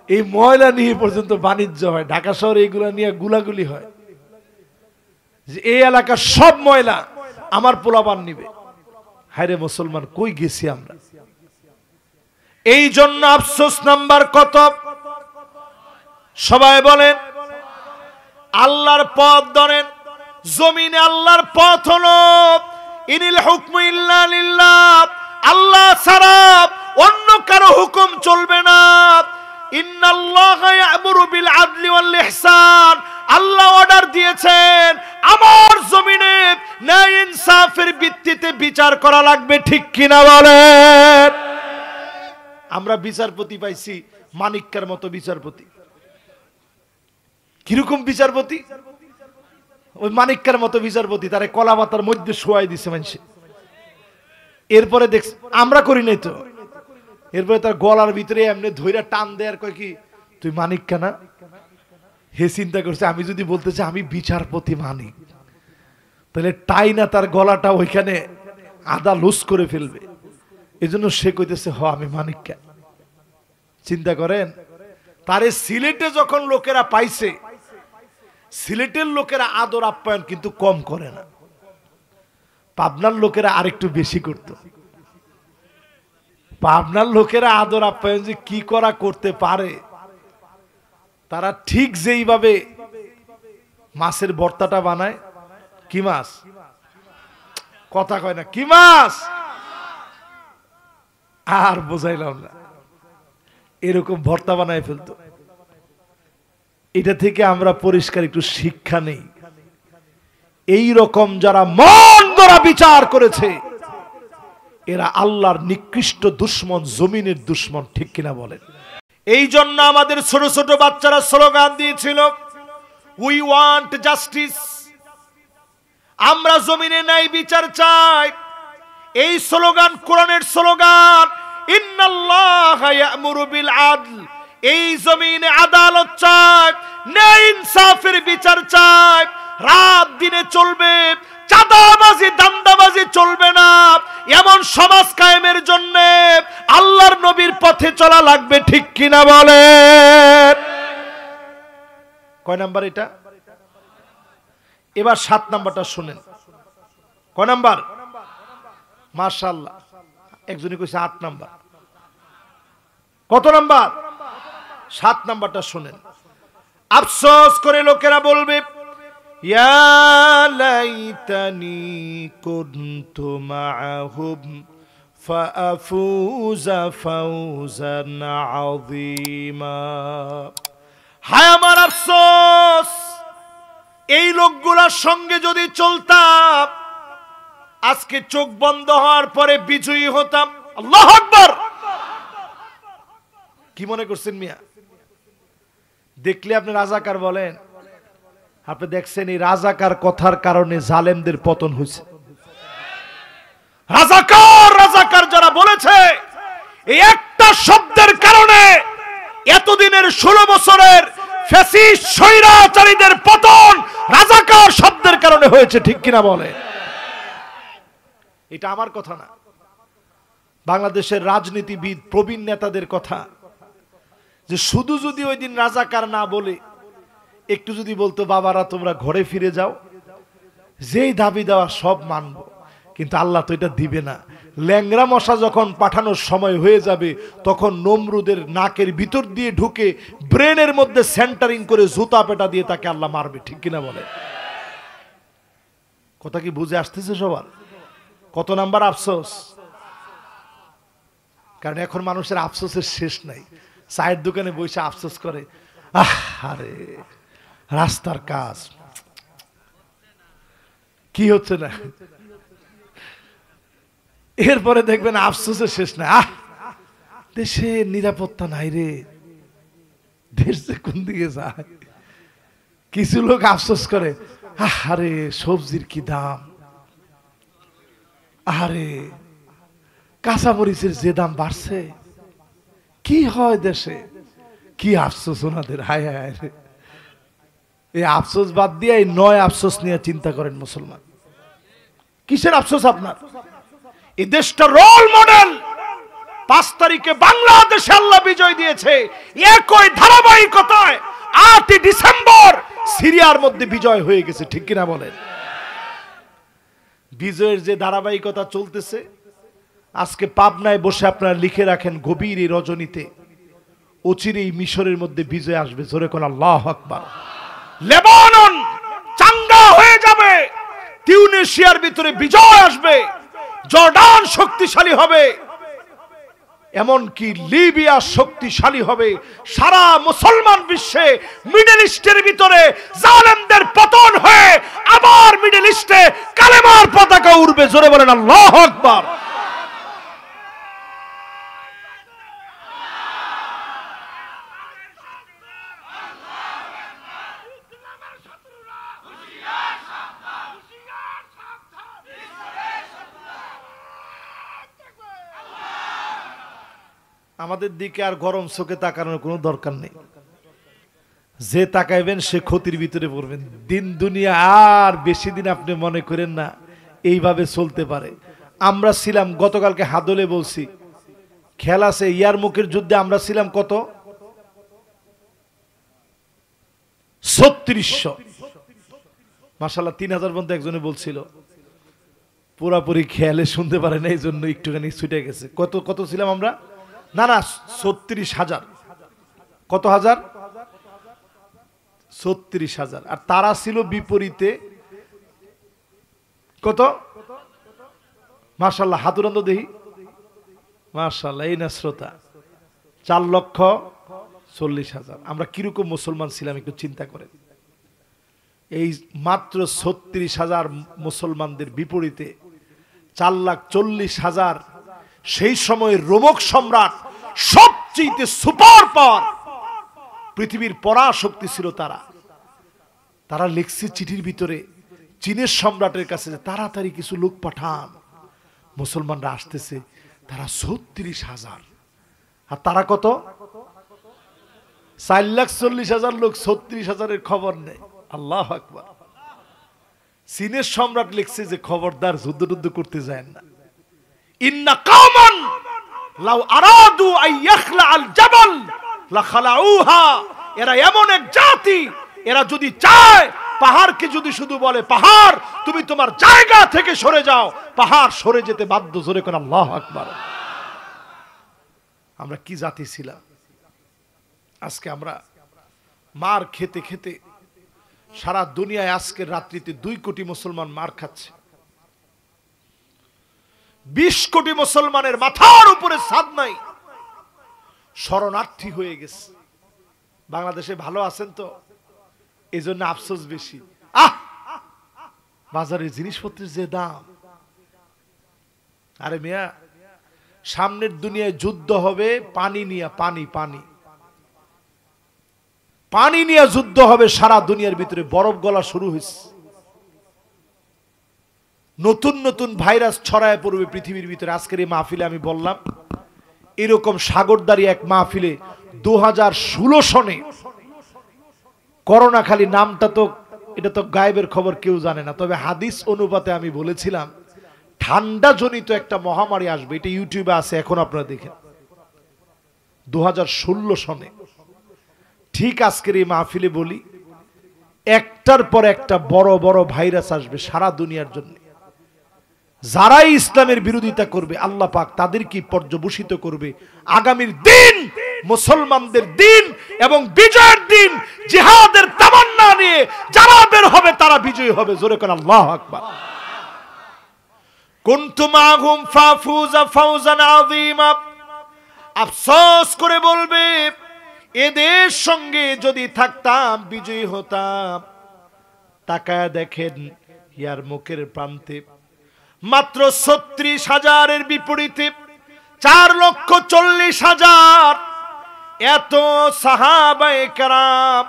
এই ময়লা নিয়ে পর্যন্ত বাণিজ্য হয়, ঢাকা শহরে এগুলা নিয়ে গুলাগুলি হয়, যে এই এলাকার সব ময়লা আমার পোলাপান নিবে। হায়রে মুসলমান, কই গেছি আমরা? এই জন্য আফসোস নাম্বার কত? সবাই বলেন আল্লাহর পথ ধরেন, জমিনে আল্লাহর পথ হলো ইনিল হুকমু ইল্লা লিল্লাহ, আল্লাহ ছাড়া অন্য কারো হুকুম চলবে না। ইন্নাল্লাহা ইয়া'মুরু বিল আদলি ওয়াল ইহসান, আল্লাহ অর্ডার দিয়েছেন আমার জমিনে ন্যায় ইনসাফের ভিত্তিতে বিচার করা লাগবে, ঠিক কিনা বলেন? আমরা বিচারপতি পাইছি মানিক্কার মতো বিচারপতি। কিরকম বিচারপতি? ওই মানিক্কার মতো বিচারপতি, তারে কলা পাতার মধ্যে শোয়াই দিছে মানুষে। এরপরে দেখ আমরা করি নাই তো, এরপরে তার গলার ভিতরে এমনি ধইরা টান দেয় আর কয় কি তুই মানিক্কা না? হে চিন্তা করছে আমি যদি বলতে চাই আমি বিচারপতি মানিক, তাহলে টাই না তার গলাটা ওইখানে আদা লুজ করে ফেলবে, এজন্য সে কইতেছে হ আমি মানিক্কা। চিন্তা করেন, তারে সিলেটে যখন লোকেরা পাইছে, সিলেটের লোকেরা আদর আপ্যায়ন কিন্তু কম করে না, পাবনার লোকেরা আরেকটু বেশি করত। পাবনার লোকেরা আদর আপ্যায়ন যে কি করা করতে পারে, তারা ঠিক যেইভাবে মাছের ভর্তাটা বানায় কি মাছ? কথা কয় না, কি মাছ? আর বোঝাইলাম না, এরকম ভর্তা বানায় ফেলতো। এটা থেকে আমরা পরিষ্কার একটু শিক্ষা নেই। এই রকম যারা মন গড়া বিচার করেছে এরা আল্লাহর নিকৃষ্ট দুশমন, জমিনের দুশমন, ঠিক কিনা বলেন? এই জন্য আমাদের ছোট ছোট বাচ্চারা স্লোগান দিয়েছিল, উই ওয়ান্ট জাস্টিস, আমরা জমিনে ন্যায় বিচার চাই। এই স্লোগান কোরআনের স্লোগান, ইন্নাল্লাহা ইয়া'মুরু বিল আদল, এই জমিনে আদালত চাই, ন্যায় ইনসাফের বিচার চাই। রাত দিনে চলবে, চাঁদাবাজি দান্দাবাজি চলবে না। এমন সমাজ কায়েমের জন্য আল্লাহর নবীর পথে চলা লাগবে, ঠিক কিনা বলেন? কয় নাম্বার এটা? এবার 7 নাম্বারটা শুনেন। কয় নাম্বার? মাশাআল্লাহ, একজনই কইছে 8 নাম্বার। কত নাম্বার? 7 নাম্বারটা শুনেন। আফসোস করে লোকেরা বলবে, ইয়া লাইতানি কুনতু মাআহুম ফাআফুজা ফাওজান আযীমা। হায় আমার আফসোস, এই লোকগুলোর সঙ্গে যদি চলতাম আজকে চোখ বন্ধ হওয়ার পরে বিজয়ী হতাম। আল্লাহু আকবার। কি মনে করছেন মিয়া? দেখলে আপনি রাজাকার বলেন, আপনি দেখছেন এই রাজাকার কথার কারণে জালেমদের পতন হয়েছে। রাজাকার রাজাকার যারা বলেছে, এই একটা শব্দের কারণে এতদিনের 16 বছরের ফ্যাসিস্ট স্বৈরাচারীদের পতন রাজাকার শব্দের কারণে হয়েছে, ঠিক কিনা বলে? এটা আমার কথা না, বাংলাদেশের রাজনীতিবিদ প্রবীণ নেতাদের কথা। যে শুধু যদি ওই দিন রাজাকার না বলে একটু যদি বলতো, বাবারা তোমরা ঘরে ফিরে যাও, যেই দাবি দেওয়া সব মানব, কিন্তু আল্লাহ তো এটা দিবে না। ল্যাংরা মশা যখন পাঠানোর সময় হয়ে যাবে, তখন নমরুদের নাকের ভিতর দিয়ে ঢুকে ব্রেনের মধ্যে সেন্টারিং করে জুতা পেটা দিয়ে তাকে আল্লাহ মারবে, ঠিক কিনা বলে? কথা কি বুঝে আসতেছে সবার? কত নাম্বার আফসোস? কারণ এখন মানুষের আফসোসের শেষ নাই। চায়ের দোকানে বসে আফসোস করে, আরে রাস্তার কাজ কি হচ্ছে না। এরপরে দেখবেন আফসোসের শেষ নাই, দেশে নিরাপত্তা নাই রে, দেশ যে কোন দিকে যায়। কিছু লোক আফসোস করে, আরে সবজির কি দাম, আরে কাঁচামরিচের যে দাম বাড়ছে, কি হয় দেশে। কি আফসোস ওনাদের, হায় হায় রে। এই আফসোস বাদ দিয়ে এই 9 আফসোস নিয়ে চিন্তা করেন মুসলমান। কিসের আফসোস আপনার? এই দেশটা রোল মডেল। 5 তারিখে বাংলাদেশে আল্লাহ বিজয় দিয়েছে, একই ধারাবাহিকতায় 8 ডিসেম্বর সিরিয়ার মধ্যে বিজয় হয়ে গেছে, ঠিক কিনা বলেন? বিজয়ের যে ধারাবাহিকতা চলতেছে, আজকে পাবনায় বসে আপনারা লিখে রাখেন, গভীর এই রজনীতে অচিরেই মিশরের মধ্যে বিজয় আসবে। জোরে কোন আল্লাহু আকবার। লেবানন চাঙ্গা হয়ে যাবে, তিউনিসিয়ার ভিতরে বিজয় আসবে, জর্ডান শক্তিশালী হবে, এমনকি লিবিয়া শক্তিশালী হবে। সারা মুসলমান বিশ্বে মিডল ইস্টের ভিতরে জালেমদের পতন হয়ে আবার মিডল ইস্টে কালেমার পতাকা উড়বে। জোরে বলেন আল্লাহু আকবার। আমাদের দিকে আর গরম চোখে তাকানোর কোনো দরকার নেই। যে তাকাইবেন সে ক্ষতির ভিতরে পড়বেন। দিন দুনিয়া আর বেশি দিন আপনি মনে করেন না এইভাবে চলতে পারে। আমরা ছিলাম, গতকালকে হাদলে বলছি, খেলা আছে ইয়ারমুকের যুদ্ধে আমরা ছিলাম কত? 3600। মাশাআল্লাহ 3000 পর্যন্ত একজনে বলছিল। পুরাপুরি খেয়ালে শুনতে পারে না, এই জন্য একটুখানি ছুটে গেছে। কত কত ছিলাম আমরা? না না 36,000। কত হাজার? 36,000, আর তারা ছিল বিপরীতে কত? মাশাআল্লাহ, হাতুরান্দ দেহি, মাশাআল্লাহ, এই না শ্রোতা, 4,40,000। আমরা কিরকম মুসলমান ছিলাম একটু চিন্তা করেন। এই মাত্র 36,000 মুসলমানদের বিপরীতে 4,40,000 সেই সময়ের রোমক সম্রাট, সবচেয়ে সুপার পাওয়ার, পৃথিবীর পরাশক্তি ছিল তারা। তারা লিখছে চিঠির ভিতরে চীনের সম্রাটের কাছে যে তাড়াতাড়ি কিছু লোক পাঠান, মুসলমানরা আসতেছে। তারা 36,000, আর তারা কত? 4,40,000 লোক, 36,000-এর খবর নেই। আল্লাহু আকবার। চীনের সম্রাট লিখছে যে খবরদার যুদ্ধ টুদ্ধ করতে যায় না। ইন্না কওমান লাউ আরাদু আন ইয়াখলাআল জাবাল লাখালাউহা, এরা এমন এক জাতি, এরা যদি চায়, পাহাড়কে যদি শুধু বলে পাহাড় তুমি তোমার জায়গা থেকে সরে যাও, পাহাড় সরে যেতে বাধ্য। জোরে কোন আল্লাহু আকবার। আমরা কি জাতি ছিলাম! আজকে আমরা মার খেতে খেতে সারা দুনিয়ায় আজকের রাত্রিতে 2 কোটি মুসলমান মার খাচ্ছে। 20 কোটি মুসলমানের মাথার উপরে ছাদ নাই, শরণার্থী হয়ে গেছে। বাংলাদেশে ভালো আছেন তো, এই জন্য আফসোস বেশি। বাজারের জিনিসপত্রের যে দাম! আরে মিয়া, সামনের দুনিয়ায় যুদ্ধ হবে পানি নিয়ে, পানি পানি পানি নিয়ে যুদ্ধ হবে সারা দুনিয়ার ভিতরে। বরফ গলা শুরু হয়েছে, নতুন নতুন ভাইরাস ছড়ায় পড়বে পৃথিবীর ভিতরে। আজকের এই মাহফিলে আমি বললাম, এরকম সাগরদারি এক মাহফিলে 2016 সনে করোনা, খালি নামটা তো, এটা তো গায়েবের খবর, কেউ জানে না। তবে হাদিস অনুপাতে আমি বলেছিলাম ঠান্ডা জনিত একটা মহামারী আসবে, এটা ইউটিউবে আছে, এখন আপনারা দেখেন। 2016 সনে ঠিক আজকের এই মাহফিলে বলি, একটার পর একটা বড় বড় ভাইরাস আসবে সারা দুনিয়ার জন্য। যারাই ইসলামের বিরোধিতা করবে আল্লাহ পাক তাদেরকে পর্যবসিত করবে। আগামীর দিন মুসলমানদের দিন এবং বিজয়ের দিন, জিহাদের তামান্না নিয়ে যারা বের হবে তারা বিজয়ী হবে। জোরে কোন আল্লাহু আকবার। কুনতুম মাহুম ফাফুজা ফাওজান আযীমা, আফসোস করে বলবে এদের সঙ্গে যদি থাকতাম বিজয়ী হতাম। তাকায় দেখেন ইয়ার মুখের প্রান্তে মাত্র 36,000-এর বিপরীতে 4,40,000 এত সাহাবায়ে কেরাম।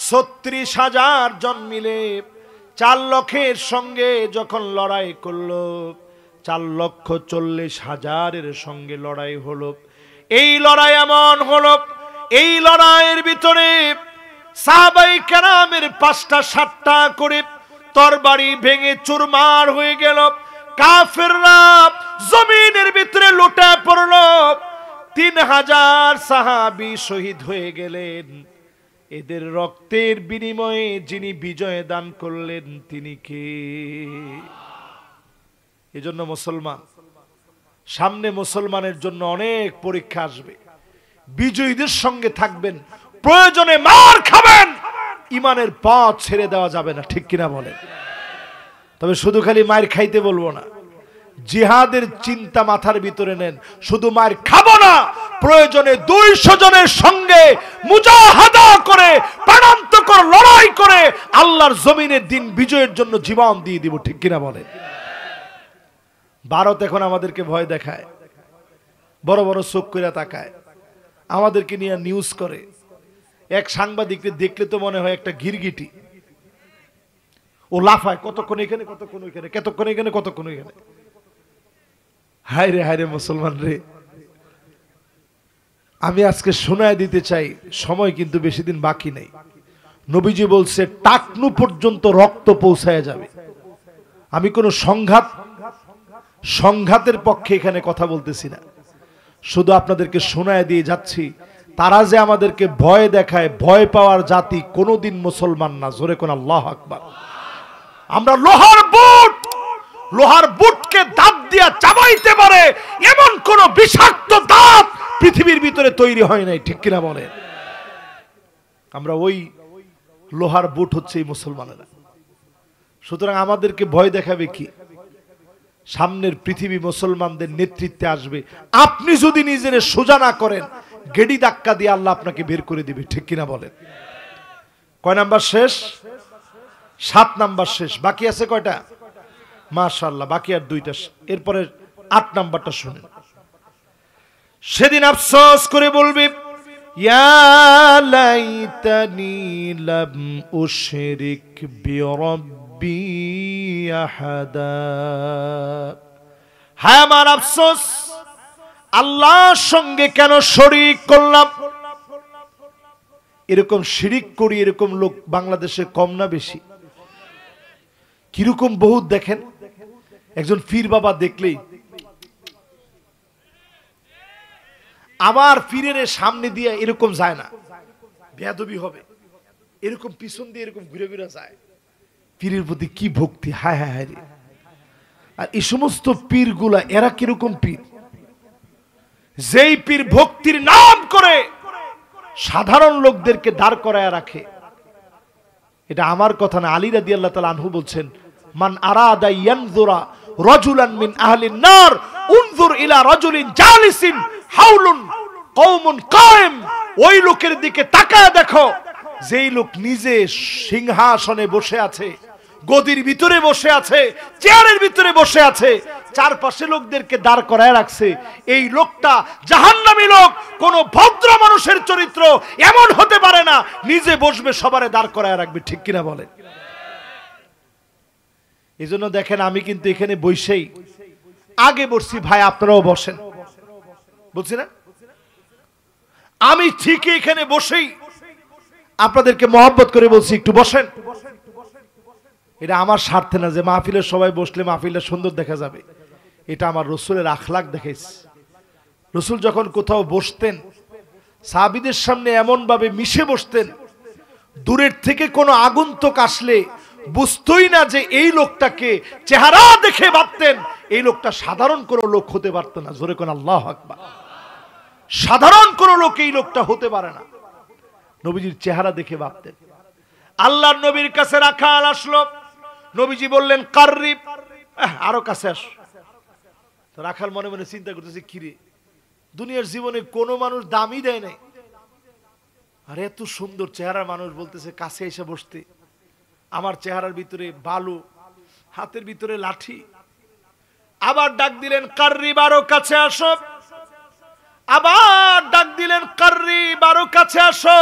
36,000 জন মিলে 4 লক্ষের সঙ্গে যখন লড়াই করলো, 4,40,000-এর সঙ্গে লড়াই হলো। এই লড়াই এমন হলো, এই লড়াইয়ের ভিতরে সাহাবায়ে কেরামের 5টা 7টা করে তরবারি ভেঙে চুরমার হয়ে গেল। কাফেররা জমিনের ভিতরে লুটে পড়ল। 3,000 সাহাবী শহীদ হয়ে গেলেন। এদের রক্তের বিনিময়ে যিনি বিজয় দান করলেন তিনি কে? এজন্য মুসলমান, সামনে মুসলমানের জন্য অনেক পরীক্ষা আসবে। বিজয়ীদের সঙ্গে থাকবেন, প্রয়োজনে মার খাবেন, ইমানের পথ ছেড়ে দেওয়া যাবে না। ঠিক কিনা বলেন? তবে শুধু খালি মায়ের খাইতে বলবো না, জিহাদের চিন্তা মাথার ভিতরে নেন। শুধু মায়ের খাবো না, প্রয়োজনে 200 জনের সঙ্গে মুজাহাদা করে, প্রাণান্তকর লড়াই করে আল্লাহর জমিনের দিন বিজয়ের জন্য জীবন দিয়ে দিব। ঠিক কিনা বলেন? ভারত এখন আমাদেরকে ভয় দেখায়, বড় বড় চোখ করে তাকায়, আমাদেরকে নিয়ে নিউজ করে। এক সাংবাদিককে দেখলে তো মনে হয় একটা গিরগিটি, ও লাফায়, কতক্ষণ এখানে, কতক্ষণ ওইখানে, কতক্ষণ এখানে, কতক্ষণ ওইখানে। হায় রে হায় রে মুসলমান রে! আমি আজকে শোনায় দিতে চাই, সময় কিন্তু বেশি দিন বাকি নেই। নবীজি বলছে টাকনু পর্যন্ত রক্ত পৌঁছায় যাবে। আমি কোনো সংঘাতের পক্ষে এখানে কথা বলতেছি না, শুধু আপনাদেরকে শোনায় দিয়ে যাচ্ছি। তারা যে আমাদেরকে ভয় দেখায়, ভয় পাওয়ার জাতি কোনোদিন মুসলমান না। জোরে কোন আল্লাহু আকবার। আমরা লোহার বুটকে দাঁত দিয়া চাবাইতে পারে এমন কোন বিষাক্ত দাঁত পৃথিবীর ভিতরে তৈরি হয় নাই। ঠিক কিনা বলে? আমরা ওই লোহার বুট হচ্ছে এই মুসলমানেরা। সুতরাং আমাদেরকে ভয় দেখাবে কি? সামনের পৃথিবী মুসলমানদের নেতৃত্বে আসবে। আপনি যদি নিজের সোজা না করেন, গেড়ি ধাক্কা দিয়ে আল্লাহ আপনাকে বের করে দিবে। ঠিক কিনা বলেন? কয় নাম্বার শেষ? 7 নাম্বার শেষ। বাকি আছে কয়টা? মাশাআল্লাহ, বাকি আর 2টা। এরপরে 8 নাম্বারটা শুনেন। সেদিন আফসোস করে বলবে, ইয়া লাইতানি লাম উশরিক বিরাব্বি আহাদা। হ্যাঁ, আমার আফসোস, আল্লাহর সঙ্গে কেন শরীক করলাম। এরকম শিরিক করি এরকম লোক বাংলাদেশে কম না বেশি? কিরকম বহুত দেখেন, একজন পীর বাবা দেখলেই আবার পীরের সামনে দিয়ে এরকম যায় না, বেয়াদবি হবে, এরকম পিছন দিয়ে এরকম ঘুরে ঘুরে যায়। পীরের প্রতি কি ভক্তি! হায় হায় হায় রে! আর এই সমস্ত পীরগুলা এরা কিরকম পীর? যেই পীর ভক্তির নাম করে সাধারণ লোকদেরকে দাঁড় করায় রাখে। এটা আমার কথা না, আলী রাদিয়াল্লাহু তাআলা আনহু বলছেন, মান আরাদা ইয়ানজুরা রাজুলান মিন আহলিন নার উনজুর ইলা রাজুলিন জালিসিন হাউলুন কওমুন কায়েম। ওই লোকের দিকে তাকায় দেখো যেই লোক নিজে সিংহাসনে বসে আছে, গদির ভিতরে বসে আছে, চেয়ারের ভিতরে বসে আছে, চারপাশে লোকদেরকে দাঁড় করায় রাখছে। এই লোকটা জাহান্নামী লোক। কোন ভদ্র মানুষের চরিত্র এমন হতে পারে না, নিজে বসবে, সবারে দাঁড় করায় রাখবে। ঠিক কিনা বলেন? এই জন্য দেখেন, আমি কিন্তু এখানে বসেই আগে বসছি, ভাই আপনারাও বসেন, বলছি না? আমি ঠিকই এখানে বসেই আপনাদেরকে মহব্বত করে বলছি একটু বসেন। এটা আমার স্বার্থে না যে মাহফিলের সবাই বসলে মাহফিলটা সুন্দর দেখা যাবে। এটা আমার রসুলের আখলাক দেখাইছে। রসুল যখন কোথাও বসতেন, সাহাবীদের সামনে এমন ভাবে মিশে বসতেন, দূরের থেকে কোনো আগন্তুক আসলে বুঝতই না যে এই লোকটাকে, চেহারা দেখে ভাবতেন এই লোকটা সাধারণ কোনো লোক হতে পারত না। জোরে কোন আল্লাহু আকবার। সাধারণ কোনো লোক এই লোকটা হতে পারে না, নবীজির চেহারা দেখে ভাবতেন। আল্লাহর নবীর কাছে রাখাল আসলো, নবীজি বললেন কাররিব, আরো কাছে আস। রাখাল মনে মনে চিন্তা করতেছে, কিরে, দুনিয়ার জীবনে কোনো মানুষ দামই দেয় নাই, আর এত সুন্দর চেহারার মানুষ বলতেছে কাছে এসে বসতে। আমার চেহারার ভিতরে বালু, হাতের ভিতরে লাঠি। আবার ডাক দিলেন কাররিব, আরো কাছে আসো। আবার ডাক দিলেন কাররিব, আরো কাছে আসো।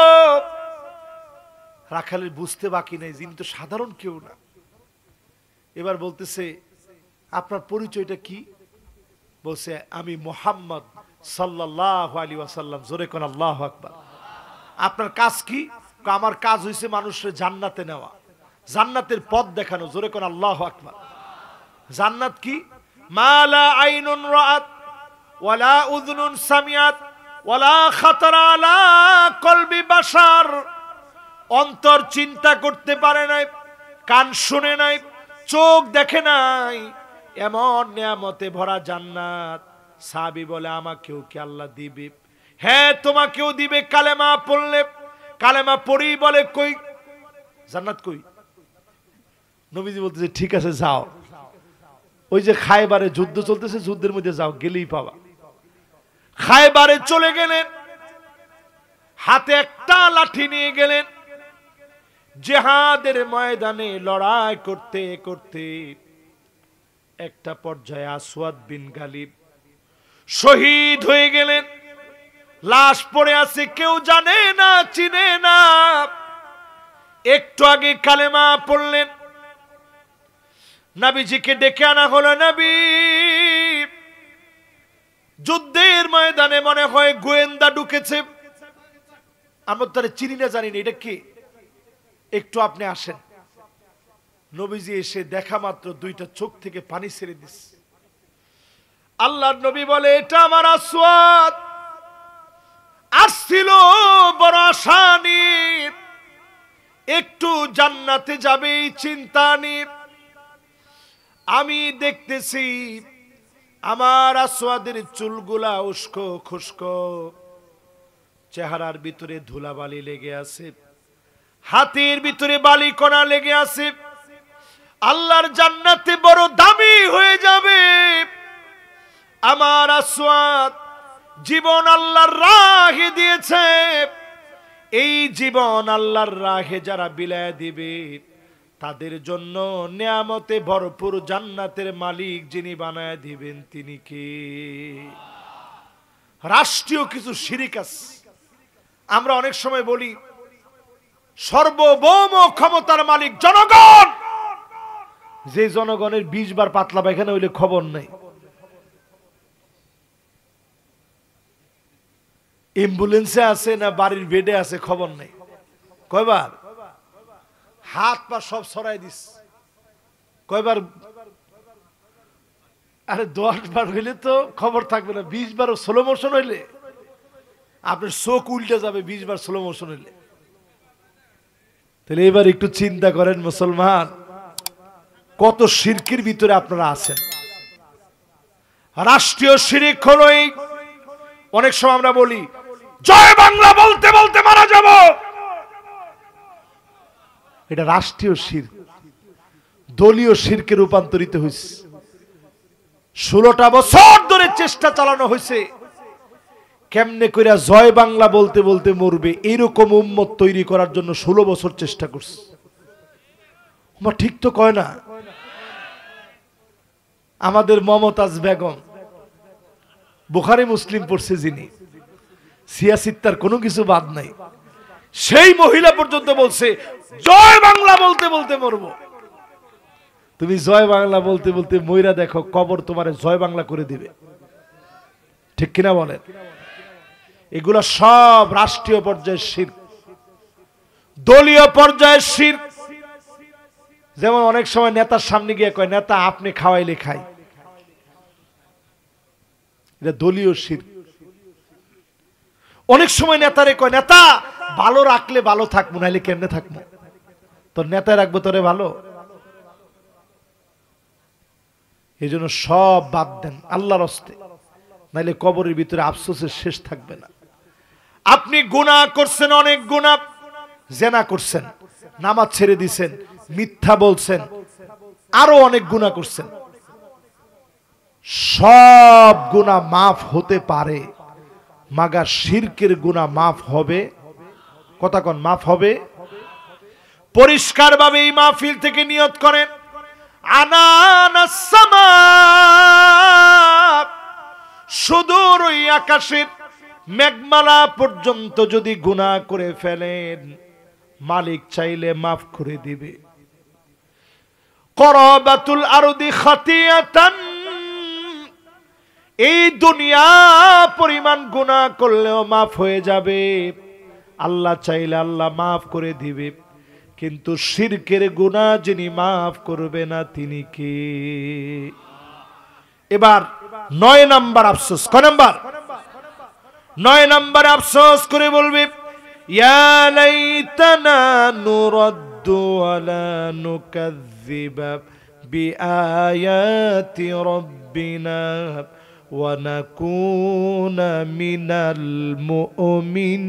রাখালের বুঝতে বাকি নেই, যিনি তো সাধারণ কেউ না। এবার বলতেছে, আপনার পরিচয়টা কি? বলছে, আমি মুহাম্মদ সাল্লাল্লাহু আলাইহি ওয়াসাল্লাম। জোরে কোন আল্লাহু আকবার। আপনার কাজ কি? আমার কাজ হইছে মানুষের জান্নাতে নেওয়া, জান্নাতের পথ দেখানো। জোরে কোন আল্লাহু আকবার। জান্নাত কি? মালা আইনুন রাআত ওয়ালা উযুনুন সামিআত ওয়ালা খাতারা আলা কলবি বাশার। অন্তর চিন্তা করতে পারে নাই, কান শুনে নাই, চোখ দেখে নাই, এমন নিয়ামতে ভরা জান্নাত। সাহাবী বলে, আমাকেও কি আল্লাহ দিবে? হ্যাঁ, তোমাকেও দিবে, কালেমা পড়লে। কালেমা পড়ি বলে, কই জান্নাত কই? নবীজি বলতেছে, ঠিক আছে যাও, ওই যে খায়বারে যুদ্ধ চলতেছে, যুদ্ধের মধ্যে যাও, গেলেই পাবা। খায়বারে চলে গেলেন, হাতে একটা লাঠি নিয়ে গেলেন। জিহাদের ময়দানে লড়াই করতে করতে একটা পর্যায়ে আসওয়াদ বিন গালিব শহীদ হয়ে গেলেন। লাশ পড়ে আছে, কেউ জানে না, চিনে না। একটু আগে কালেমা পড়লেন, নবীজিকে ডেকে আনা হলো। নবী, যুদ্ধের ময়দানে মনে হয় গোয়েন্দা ঢুকেছে, আমরা তারা চিনি না, জানি না, এটা কি? একটু আপনি আসেন। নবীজি এসে দেখা মাত্র দুইটা চোখ থেকে পানি ছেড়ে দিচ্ছে। আল্লাহর নবী বলে, এটা আমার আসওয়াদ, আসছিল বড় আশা নিয়ে, একটু জান্নাতে যাবে এই চিন্তা নিয়ে। আমি দেখতেছি আমার আসওয়াদের চুলগুলা উস্কো খুস্কো, চেহারার ভিতরে ধুলাবালি লেগে আছে, হাতের ভিতরে বালিকণা লেগে আছে, আল্লাহর জান্নাতে বড় দামি হয়ে যাবে। আমার আসওয়াদ জীবন আল্লাহর রাহে দিয়েছে, এই জীবন আল্লাহর রাহে যারা বিলায় দিবে তাদের জন্য নিয়ামতে ভরপুর জান্নাতের মালিক যিনি বানায় দিবেন তিনি কে? রাষ্ট্রীয় কিছু শিরিক আছে। আমরা অনেক সময় বলি সর্বভৌম ক্ষমতার মালিক জনগণ, যে জনগণের 20 বার পাতলা পায়খানা হইলে খবর নাই, অ্যাম্বুলেন্সে আছে না বাড়ির বেডে আছে খবর নেই, কয়বার হাত পা সব ছড়াই দিস, কয়বার? আরে 10 বার হইলে তো খবর থাকবে না, 20 বার স্লো মোশন হইলে আপনার চোখ উল্টে যাবে, 20 বার স্লো মোশন হইলে। তাহলে এবার একটু চিন্তা করেন মুসলমান, কত শিরকের ভিতরে আপনারা আছেন। রাষ্ট্রীয় শিরক হলো এই, অনেক সময় আমরা বলি জয় বাংলা বলতে বলতে মারা যাব, এটা রাষ্ট্রীয় শিরক, দলীয় শিরকে রূপান্তরিত হয়েছে। 16টা বছর ধরে চেষ্টা চালানো হয়েছে কেমনে কইরা জয় বাংলা বলতে বলতে মরবে, এইরকম উম্মত তৈরি করার জন্য 16 বছর চেষ্টা করছে। আমার ঠিক তো কয় না? আমাদের মমতাজ বেগম বুখারী মুসলিম পড়ছে যিনি, সিয়াসিত্তার কোনো কিছু বাদ নাই, সেই মহিলা পর্যন্ত বলছে জয় বাংলা বলতে বলতে মরবো। তুমি জয় বাংলা বলতে বলতে মইরা দেখো, কবর তোমারে জয় বাংলা করে দিবে, ঠিক কিনা বলেন? এগুলা সব রাষ্ট্রীয় পর্যায়ের শিরক, দলীয় পর্যায়ের শিরক। যেমন অনেক সময় নেতার সামনে গিয়ে কয় নেতা আপনি খাওয়াইলে খাই, এটা দলীয় শিরক। অনেক সময় নেতারে কয় নেতা ভালো রাখলে ভালো থাকবো, নাইলে কেমনে থাকবো, তোর নেতা রাখবো তোরে ভালো। এই জন্য সব বাদ দেন আল্লাহর হস্তে, নাইলে কবরের ভিতরে আফসোসের শেষ থাকবে না। আপনি গুনাহ করছেন, অনেক গুনাহ, জেনা করছেন, নামাজ ছেড়ে দিছেন, মিথ্যা বলছেন, আরো অনেক গুনাহ করছেন, সব গুনাহ মাফ হতে পারে, মাগার শিরকের গুনাহ মাফ হবে। কথা কোন মাফ হবে? পরিষ্কার ভাবে এই মাহফিল থেকে নিয়ত করেন, আনানাস সামা, সুদূর ওই আকাশের মেঘমালা পর্যন্ত যদি গুনাহ করে ফেলেন, মালিক চাইলে মাফ করে দিবে। করাবাতুল আরদি খাতিয়াতান, এই দুনিয়া পরিমাণ গুনাহ করলেও মাফ হয়ে যাবে, আল্লাহ চাইলে আল্লাহ মাফ করে দিবে। কিন্তু শিরকের গুনাহ যিনি মাফ করবে না তিনি কে? এবার 9 নাম্বার আফসোস। কয় নাম্বার? 9 নাম্বার আফসোস করে বলবে ইয়া লাইতানা নুরাদ্দু ওয়ালা নুকাযযিবা বিআয়াতি রাব্বিনা ওয়া নাকুনা মিনাল মুমিনিন।